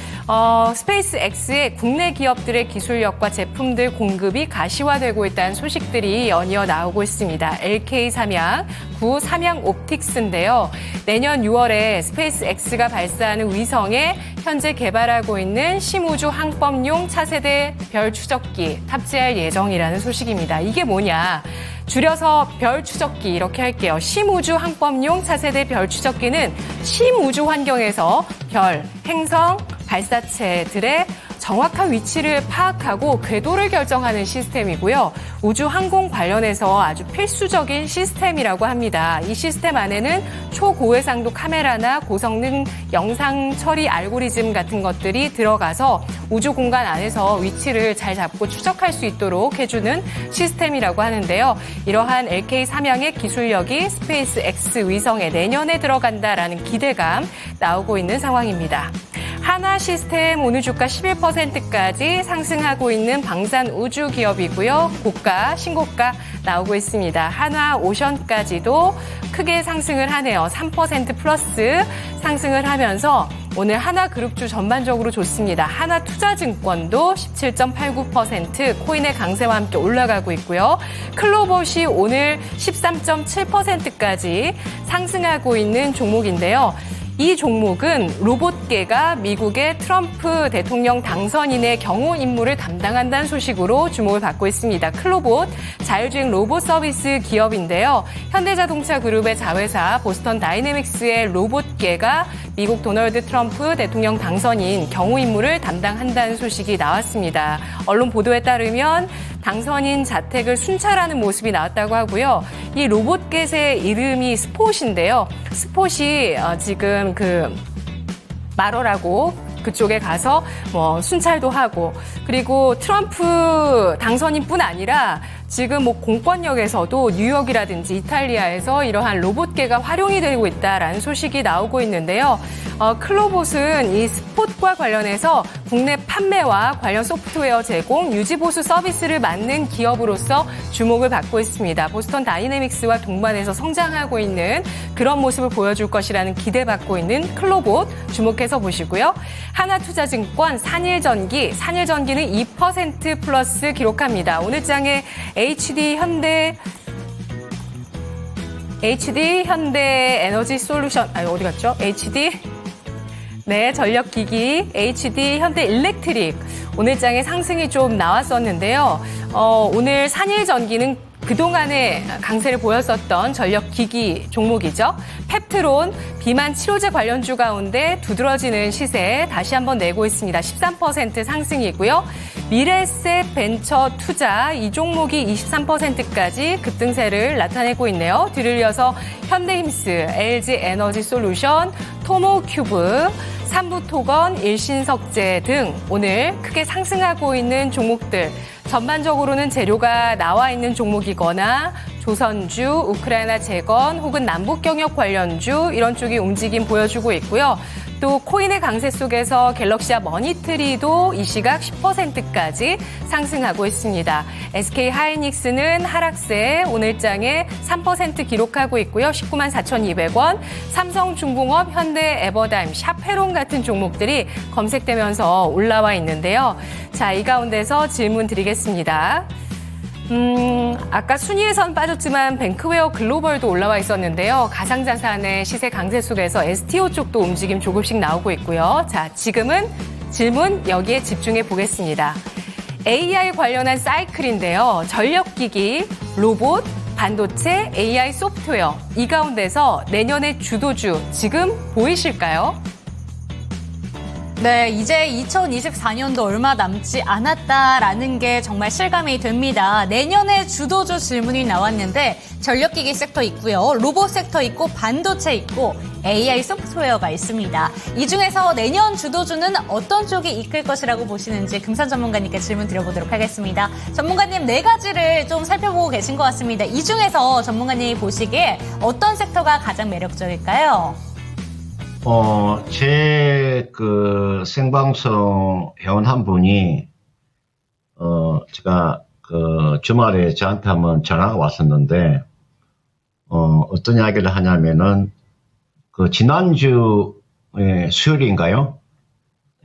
[SPEAKER 4] 스페이스 X의 국내 기업들의 기술력과 제품들 공급이 가시화되고 있다는 소식들이 연이어 나오고 있습니다. LK 삼양, 구 삼양 옵틱스인데요. 내년 6월에 스페이스 X가 발사하는 위성에 현재 개발하고 있는 심우주 항법용 차세대 별 추적기 탑재할 예정이라는 소식입니다. 이게 뭐냐? 줄여서 별 추적기 이렇게 할게요. 심우주 항법용 차세대 별 추적기는 심우주 환경에서 별, 행성, 발사체들의 정확한 위치를 파악하고 궤도를 결정하는 시스템이고요. 우주 항공 관련해서 아주 필수적인 시스템이라고 합니다. 이 시스템 안에는 초고해상도 카메라나 고성능 영상 처리 알고리즘 같은 것들이 들어가서 우주 공간 안에서 위치를 잘 잡고 추적할 수 있도록 해주는 시스템이라고 하는데요. 이러한 LK 삼양의 기술력이 스페이스 X 위성에 내년에 들어간다라는 기대감 나오고 있는 상황입니다. 하나 시스템 오늘 주가 11%까지 상승하고 있는 방산 우주 기업이고요. 고가, 신고가 나오고 있습니다. 하나 오션까지도 크게 상승을 하네요. 3% 플러스 상승을 하면서 오늘 하나그룹주 전반적으로 좋습니다. 하나투자증권도 17.89% 코인의 강세와 함께 올라가고 있고요. 클로봇이 오늘 13.7%까지 상승하고 있는 종목인데요. 이 종목은 로봇계가 미국의 트럼프 대통령 당선인의 경우 임무를 담당한다는 소식으로 주목을 받고 있습니다. 클로봇, 자율주행 로봇 서비스 기업인데요. 현대자동차 그룹의 자회사 보스턴 다이내믹스의 로봇계가 미국 도널드 트럼프 대통령 당선인 경우 임무를 담당한다는 소식이 나왔습니다. 언론 보도에 따르면 당선인 자택을 순찰하는 모습이 나왔다고 하고요. 이 로봇겟의 이름이 스폿인데요. 스폿이 지금 마러라고 그쪽에 가서 뭐 순찰도 하고, 그리고 트럼프 당선인뿐 아니라 지금 뭐 공권력에서도 뉴욕이라든지 이탈리아에서 이러한 로봇계가 활용이 되고 있다라는 소식이 나오고 있는데요. 클로봇은 이 스폿과 관련해서 국내 판매와 관련 소프트웨어 제공, 유지보수 서비스를 맡는 기업으로서 주목을 받고 있습니다. 보스턴 다이내믹스와 동반해서 성장하고 있는 그런 모습을 보여줄 것이라는 기대받고 있는 클로봇 주목해서 보시고요. 하나투자증권 산일전기는 2% 플러스 기록합니다. 오늘 장에 HD 현대 에너지 솔루션, 어디 갔죠? 전력기기, HD 현대 일렉트릭. 오늘 장에 상승이 좀 나왔었는데요. 오늘 산일전기는 그동안에 강세를 보였었던 전력기기 종목이죠. 펩트론, 비만 치료제 관련주 가운데 두드러지는 시세 다시 한번 내고 있습니다. 13% 상승이고요. 미래셋 벤처 투자, 이 종목이 23%까지 급등세를 나타내고 있네요. 뒤를 이어서 현대힘스, LG 에너지 솔루션, 토모큐브, 삼부토건, 일신석재 등 오늘 크게 상승하고 있는 종목들. 전반적으로는 재료가 나와 있는 종목이거나 조선주, 우크라이나 재건 혹은 남북경협 관련주 이런 쪽이 움직임 보여주고 있고요. 또 코인의 강세 속에서 갤럭시와 머니트리도 이 시각 10%까지 상승하고 있습니다. SK 하이닉스는 하락세 오늘장에 3% 기록하고 있고요. 19만 4,200원. 삼성중공업, 현대, 에버다임, 샤페론 같은 종목들이 검색되면서 올라와 있는데요. 자, 이 가운데서 질문 드리겠습니다. 아까 순위에선 빠졌지만 뱅크웨어 글로벌도 올라와 있었는데요. 가상자산의 시세 강세 속에서 STO 쪽도 움직임 조금씩 나오고 있고요. 자, 지금은 질문 여기에 집중해 보겠습니다. AI 관련한 사이클인데요. 전력기기, 로봇, 반도체, AI 소프트웨어 이 가운데서 내년의 주도주 지금 보이실까요?
[SPEAKER 2] 네, 이제 2024년도 얼마 남지 않았다라는 게 정말 실감이 됩니다. 내년의 주도주 질문이 나왔는데 전력기기 섹터 있고요. 로봇 섹터 있고 반도체 있고 AI 소프트웨어가 있습니다. 이 중에서 내년 주도주는 어떤 쪽이 이끌 것이라고 보시는지 금산 전문가님께 질문 드려보도록 하겠습니다. 전문가님 4가지를 좀 살펴보고 계신 것 같습니다. 이 중에서 전문가님이 보시기에 어떤 섹터가 가장 매력적일까요?
[SPEAKER 5] 제 생방송 회원 한 분이, 제가 주말에 저한테 한번 전화가 왔었는데, 어떤 이야기를 하냐면은, 지난주, 수요일인가요?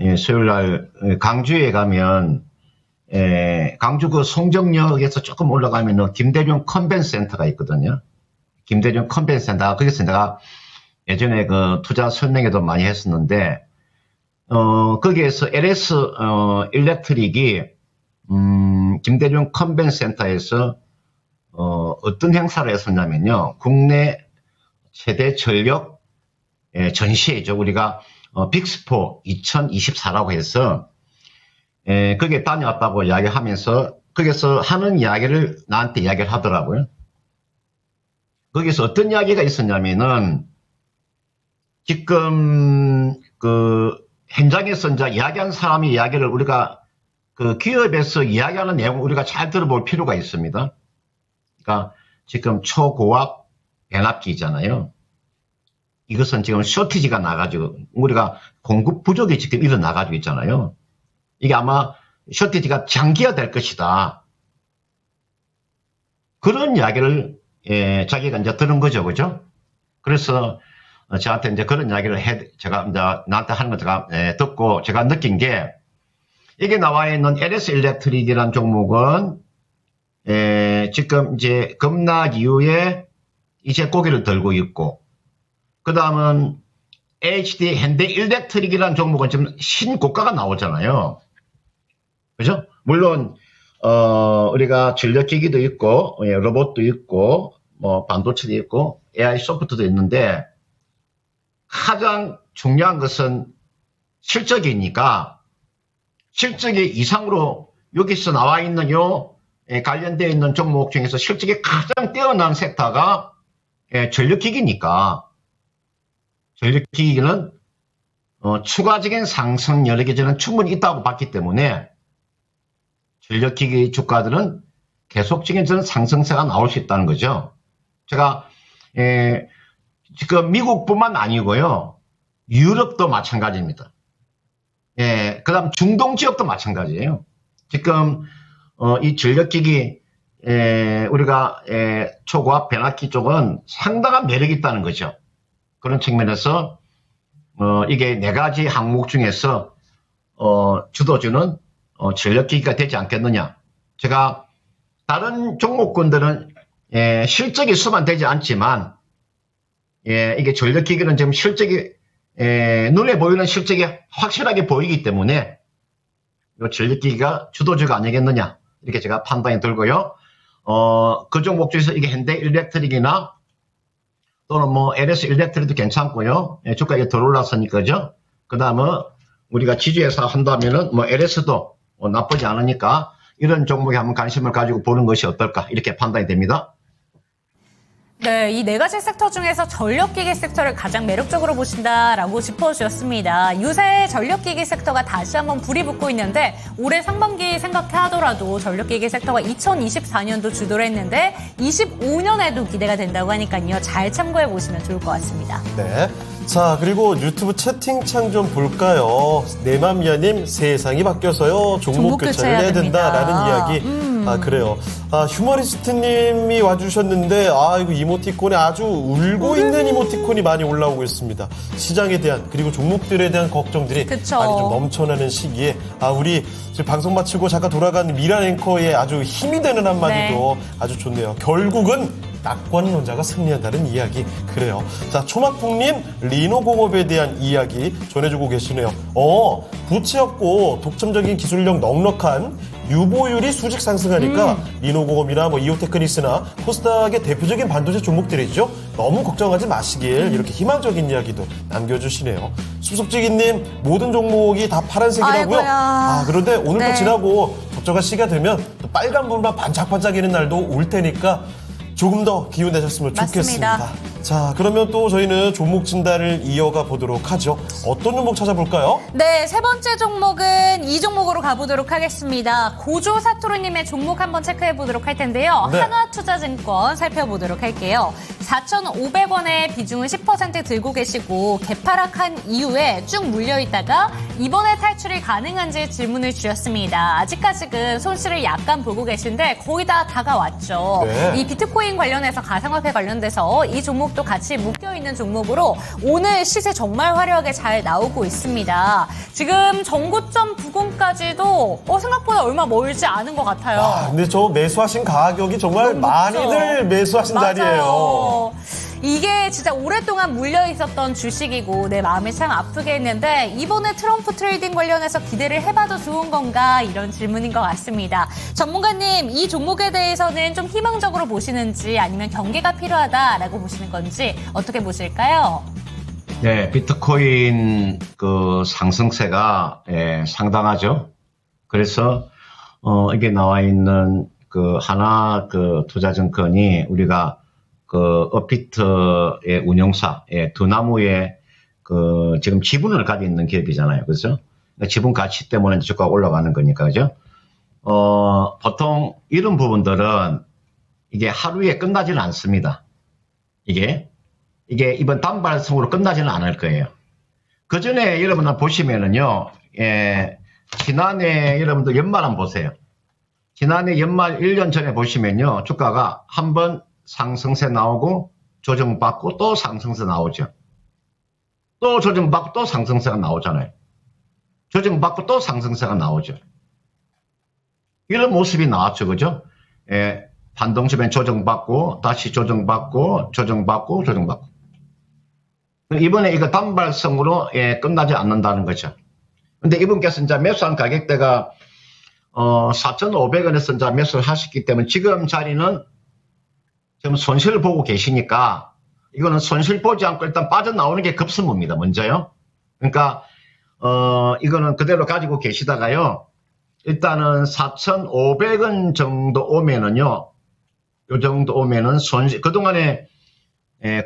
[SPEAKER 5] 예, 수요일 날, 강주에 가면, 강주 송정역에서 조금 올라가면은 김대중 컨벤센터가 있거든요. 김대중 컨벤센터. 거기서 내가 예전에 투자 설명회도 많이 했었는데, 거기에서 LS, 일렉트릭이, 김대중 컨벤센터에서, 어떤 행사를 했었냐면요. 국내 최대 전력, 전시회죠. 우리가, 빅스포 2024라고 해서, 거기에 다녀왔다고 이야기하면서, 거기서 하는 이야기를 나한테 이야기를 하더라고요. 거기서 어떤 이야기가 있었냐면은, 지금, 현장에서 이제 이야기한 사람의 이야기를 우리가 기업에서 이야기하는 내용을 우리가 잘 들어볼 필요가 있습니다. 그러니까 지금 초고압 변압기잖아요. 이것은 지금 쇼티지가 나가지고 우리가 공급 부족이 지금 일어나가지고 있잖아요. 이게 아마 쇼티지가 장기화될 것이다. 그런 이야기를, 자기가 이제 들은 거죠. 그죠? 그래서 저한테 이제 그런 이야기를 제가 이제 나한테 하는 거 제가 듣고 제가 느낀 게 이게 나와 있는 LS 일렉트릭이라는 종목은 지금 이제 급락 이후에 이제 고개를 들고 있고 그 다음은 HD 현대 일렉트릭이라는 종목은 지금 신고가가 나오잖아요. 그죠? 물론 우리가 전력기기도 있고 로봇도 있고 뭐 반도체도 있고 AI 소프트도 있는데 가장 중요한 것은 실적이니까 실적이 이상으로 여기서 나와 있는 관련되어 있는 종목 중에서 실적이 가장 뛰어난 섹터가 전력기기니까 전력기기는 추가적인 상승 여력이 충분히 있다고 봤기 때문에 전력기기 주가들은 계속적인 상승세가 나올 수 있다는 거죠. 제가 지금 미국뿐만 아니고요. 유럽도 마찬가지입니다. 그 다음 중동 지역도 마찬가지예요. 지금 이 전력기기 우리가 초고압 변압기 쪽은 상당한 매력이 있다는 거죠. 그런 측면에서 이게 4가지 항목 중에서 주도주는 전력기기가 되지 않겠느냐. 제가 다른 종목군들은 실적이 수반되지 않지만 이게 전력기기는 지금 실적이 눈에 보이는 실적이 확실하게 보이기 때문에 이 전력기기가 주도주가 아니겠느냐 이렇게 제가 판단이 들고요. 그 종목 중에서 이게 현대 일렉트릭이나 또는 뭐 LS 일렉트릭도 괜찮고요. 주가가 덜 올랐으니까죠. 그 다음에 우리가 지주회사 한다면은 뭐 LS도 나쁘지 않으니까 이런 종목에 한번 관심을 가지고 보는 것이 어떨까 이렇게 판단이 됩니다.
[SPEAKER 2] 네, 이 네 가지 섹터 중에서 전력기기 섹터를 가장 매력적으로 보신다라고 짚어주셨습니다. 요새 전력기기 섹터가 다시 한번 불이 붙고 있는데 올해 상반기 생각하더라도 전력기기 섹터가 2024년도 주도를 했는데 25년에도 기대가 된다고 하니까요. 잘 참고해 보시면 좋을 것 같습니다.
[SPEAKER 1] 네. 자, 그리고 유튜브 채팅창 좀 볼까요? 내맘이야님, 세상이 바뀌어서요. 종목 교체를 해야 된다라는 이야기. 아, 그래요. 아, 휴머리스트님이 와주셨는데, 아, 이거 이모티콘에 아주 울고 있는 이모티콘이 많이 올라오고 있습니다. 시장에 대한, 그리고 종목들에 대한 걱정들이
[SPEAKER 2] 그쵸.
[SPEAKER 1] 많이 좀 넘쳐나는 시기에, 아, 우리 지금 방송 마치고 잠깐 돌아간 미란 앵커의 아주 힘이 되는 한마디도 아주 좋네요. 결국은 낙관론자가 승리한다는 이야기. 그래요. 자, 초막풍님, 리노공업에 대한 이야기 전해주고 계시네요. 부채없고 독점적인 기술력 넉넉한 유보율이 수직 상승하니까 리노공업이나 뭐 이오테크닉스나 코스닥의 대표적인 반도체 종목들이죠. 너무 걱정하지 마시길 이렇게 희망적인 이야기도 남겨주시네요. 수석지기님, 모든 종목이 다 파란색이라고요?
[SPEAKER 2] 아이고야.
[SPEAKER 1] 아, 그런데 오늘
[SPEAKER 2] 네.
[SPEAKER 1] 또 지나고 적정한 시기가 되면 또 빨간불만 반짝반짝이는 날도 올 테니까 조금 더 기운 내셨으면
[SPEAKER 2] 맞습니다.
[SPEAKER 1] 좋겠습니다. 자, 그러면 또 저희는 종목 진단을 이어가 보도록 하죠. 어떤 종목 찾아볼까요?
[SPEAKER 2] 네, 세 번째 종목은 이 종목으로 가보도록 하겠습니다. 고조 사토루님의 종목 한번 체크해 보도록 할 텐데요.
[SPEAKER 1] 네.
[SPEAKER 2] 하나투자증권 살펴보도록 할게요. 4,500원의 비중은 10% 들고 계시고 개파락한 이후에 쭉 물려있다가 이번에 탈출이 가능한지 질문을 주셨습니다. 아직까지는 손실을 약간 보고 계신데 거의 다 다가왔죠.
[SPEAKER 1] 네.
[SPEAKER 2] 이 비트코인 관련해서 가상화폐 관련돼서 이 종목도 같이 묶여있는 종목으로 오늘 시세 정말 화려하게 잘 나오고 있습니다. 지금 전고점 부근까지도 생각보다 얼마 멀지 않은 것 같아요.
[SPEAKER 1] 아, 근데 저 매수하신 가격이 정말 많이들 매수하신
[SPEAKER 2] 맞아요.
[SPEAKER 1] 자리예요.
[SPEAKER 2] 이게 진짜 오랫동안 물려 있었던 주식이고 내 마음이 참 아프게 했는데 이번에 트럼프 트레이딩 관련해서 기대를 해봐도 좋은 건가 이런 질문인 것 같습니다. 전문가님, 이 종목에 대해서는 좀 희망적으로 보시는지 아니면 경계가 필요하다라고 보시는 건지 어떻게 보실까요?
[SPEAKER 5] 네, 비트코인 그 상승세가 상당하죠. 그래서 이게 나와 있는 그 하나 그 투자증권이 우리가 그 업비트의 운영사, 두나무의 그 지금 지분을 가지고 있는 기업이잖아요. 그렇죠? 지분 가치 때문에 주가가 올라가는 거니까, 그죠? 보통 이런 부분들은 이게 하루에 끝나지는 않습니다. 이게 이번 단발성으로 끝나지는 않을 거예요. 그 전에 여러분들 보시면은요, 지난해 여러분들 연말 한번 보세요. 지난해 연말 1년 전에 보시면요, 주가가 한번 상승세 나오고 조정받고 또 상승세 나오죠. 또 조정받고 또 상승세가 나오잖아요. 조정받고 또 상승세가 나오죠. 이런 모습이 나왔죠. 그죠? 반동점에 조정받고 다시 조정받고 조정받고 조정받고. 이번에 이거 단발성으로 끝나지 않는다는 거죠. 근데 이분께서 이제 매수한 가격대가 4,500원에서 이제 매수를 하셨기 때문에 지금 자리는 지금 손실을 보고 계시니까 이거는 손실 보지 않고 일단 빠져나오는 게 급선무입니다. 먼저요. 그러니까 이거는 그대로 가지고 계시다가요. 일단은 4,500원 정도 오면은요. 요 정도 오면은 손실 그동안에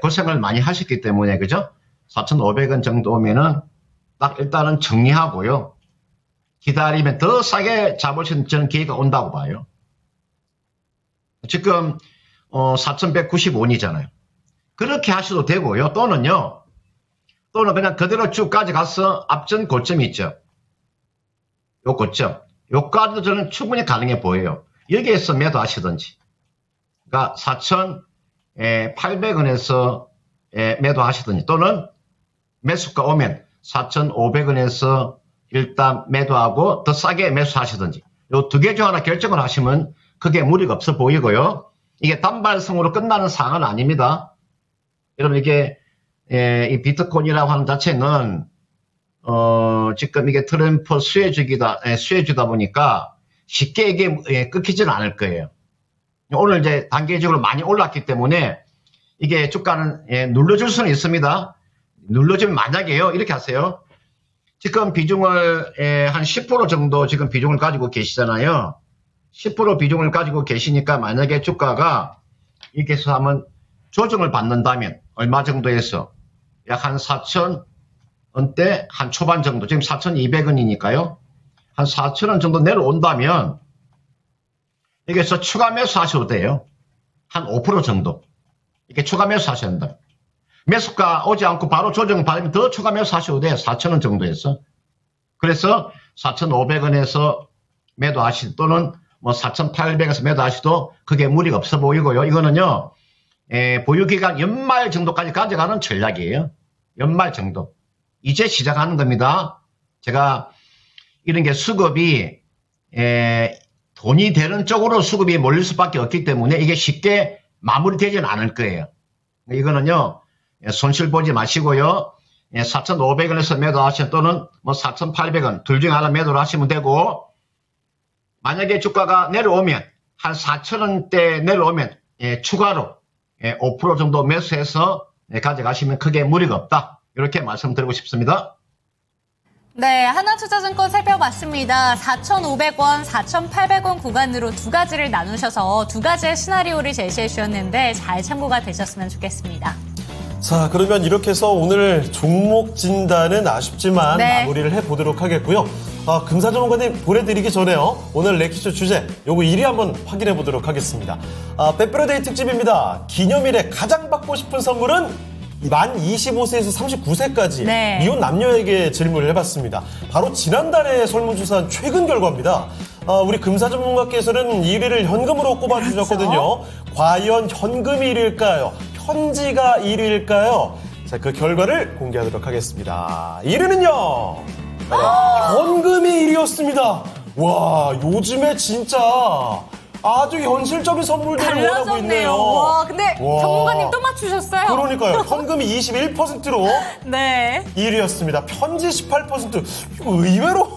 [SPEAKER 5] 고생을 많이 하셨기 때문에 그죠? 4,500원 정도 오면은 딱 일단은 정리하고요. 기다리면 더 싸게 잡으시는 저는 기회가 온다고 봐요. 지금 4,195원이잖아요. 그렇게 하셔도 되고요. 또는 그냥 그대로 쭉 가져가서 앞전 고점이 있죠. 요 고점. 요까지도 저는 충분히 가능해 보여요. 여기에서 매도하시든지. 그러니까 4,800원에서 매도하시든지 또는 매수가 오면 4,500원에서 일단 매도하고 더 싸게 매수하시든지 요 두 개 중 하나 결정을 하시면 크게 무리가 없어 보이고요. 이게 단발성으로 끝나는 상황은 아닙니다. 여러분 이게 이 비트코인이라고 하는 자체는 지금 이게 트럼프 수혜주다 보니까 쉽게 이게 끊기지는 않을 거예요. 오늘 이제 단계적으로 많이 올랐기 때문에 이게 주가는 눌러줄 수는 있습니다. 눌러주면 만약에요. 이렇게 하세요. 지금 비중을 한 10% 정도 지금 비중을 가지고 계시잖아요. 10% 비중을 가지고 계시니까 만약에 주가가 이렇게 해서 하면 조정을 받는다면 얼마 정도에서 약 한 4,000원대 한 초반 정도, 지금 4,200원이니까요. 한 4,000원 정도 내려온다면 여기서 추가 매수하셔도 돼요. 한 5% 정도. 이렇게 추가 매수하셔야 한다. 매수가 오지 않고 바로 조정 받으면 더 추가 매수하셔도 돼요. 4,000원 정도에서. 그래서 4,500원에서 매도하시 또는 뭐 4,800원에서 매도하시도 그게 무리가 없어 보이고요. 이거는요. 보유기간 연말 정도까지 가져가는 전략이에요. 연말 정도. 이제 시작하는 겁니다. 제가 이런 게 수급이 돈이 되는 쪽으로 수급이 몰릴 수밖에 없기 때문에 이게 쉽게 마무리되지는 않을 거예요. 이거는요. 손실 보지 마시고요. 4,500원에서 매도하시면 또는 뭐 4,800원 둘 중에 하나 매도를 하시면 되고 만약에 주가가 내려오면 한 4,000원대 내려오면 추가로 5% 정도 매수해서 가져가시면 크게 무리가 없다. 이렇게 말씀드리고 싶습니다.
[SPEAKER 2] 네, 하나투자증권 살펴봤습니다. 4,500원, 4,800원 구간으로 두 가지를 나누셔서 두 가지의 시나리오를 제시해 주셨는데 잘 참고가 되셨으면 좋겠습니다.
[SPEAKER 1] 자, 그러면 이렇게 해서 오늘 종목 진단은 아쉽지만
[SPEAKER 2] 네.
[SPEAKER 1] 마무리를 해보도록 하겠고요. 금사전문가님 보내드리기 전에요. 오늘 렉키쇼 주제 요거 1위 한번 확인해 보도록 하겠습니다. 빼빼로데이 특집입니다. 기념일에 가장 받고 싶은 선물은 만 25세에서 39세까지
[SPEAKER 2] 네.
[SPEAKER 1] 미혼 남녀에게 질문을 해봤습니다. 바로 지난달에 설문조사한 최근 결과입니다. 우리 금사전문가께서는 1위를 현금으로 꼽아주셨거든요.
[SPEAKER 2] 그렇죠.
[SPEAKER 1] 과연 현금이 1위일까요? 편지가 1위일까요? 자, 그 결과를 공개하도록 하겠습니다. 1위는요. 현금이 1위였습니다. 와, 요즘에 진짜 아주 현실적인 선물들을 원하고 있네요.
[SPEAKER 2] 와, 근데
[SPEAKER 1] 와.
[SPEAKER 2] 전문가님 또 맞추셨어요.
[SPEAKER 1] 그러니까요. 현금이 21%로
[SPEAKER 2] 네.
[SPEAKER 1] 1위였습니다. 편지 18%. 이거 의외로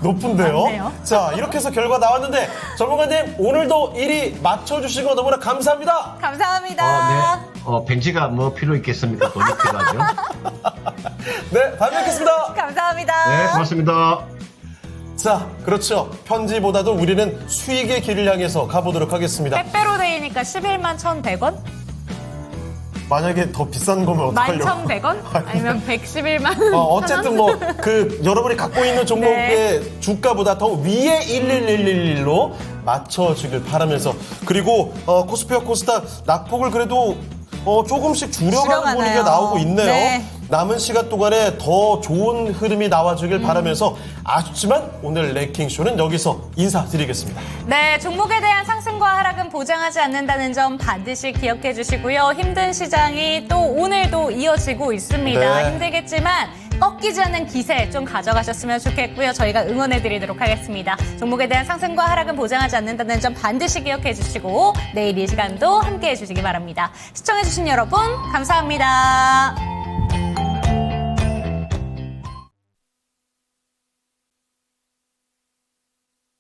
[SPEAKER 1] 높은데요.
[SPEAKER 2] 맞네요.
[SPEAKER 1] 자, 이렇게 해서 결과 나왔는데 전문가님 오늘도 1위 맞춰주신 거 너무나 감사합니다.
[SPEAKER 2] 감사합니다.
[SPEAKER 5] 네. 벤치가 뭐 필요 있겠습니까? 돈이 필요하죠.
[SPEAKER 1] 네, 다음에 뵙겠습니다.
[SPEAKER 2] 감사합니다.
[SPEAKER 5] 네, 고맙습니다.
[SPEAKER 1] 자, 그렇죠. 편지보다도 우리는 수익의 길을 향해서 가보도록 하겠습니다.
[SPEAKER 2] 빼빼로데이니까 11만 1,100원?
[SPEAKER 1] 만약에 더 비싼 거면 어떡하려고.
[SPEAKER 2] 11,100원? 아니면 111만
[SPEAKER 1] 어쨌든 뭐 여러분이 갖고 있는 종목의 주가보다 더 위에 11111로 맞춰주길 바라면서 그리고 코스피와 코스닥 낙폭을 그래도 조금씩 줄여가는
[SPEAKER 2] 줄여가나요?
[SPEAKER 1] 분위기가 나오고 있네요.
[SPEAKER 2] 네.
[SPEAKER 1] 남은 시간 동안에 더 좋은 흐름이 나와주길 바라면서 아쉽지만 오늘 랭킹쇼는 여기서 인사드리겠습니다.
[SPEAKER 2] 네, 종목에 대한 상승과 하락은 보장하지 않는다는 점 반드시 기억해 주시고요. 힘든 시장이 또 오늘도 이어지고 있습니다.
[SPEAKER 1] 네.
[SPEAKER 2] 힘들겠지만 꺾이지 않는 기세 좀 가져가셨으면 좋겠고요. 저희가 응원해 드리도록 하겠습니다. 종목에 대한 상승과 하락은 보장하지 않는다는 점 반드시 기억해 주시고 내일 이 시간도 함께 해 주시기 바랍니다. 시청해 주신 여러분 감사합니다.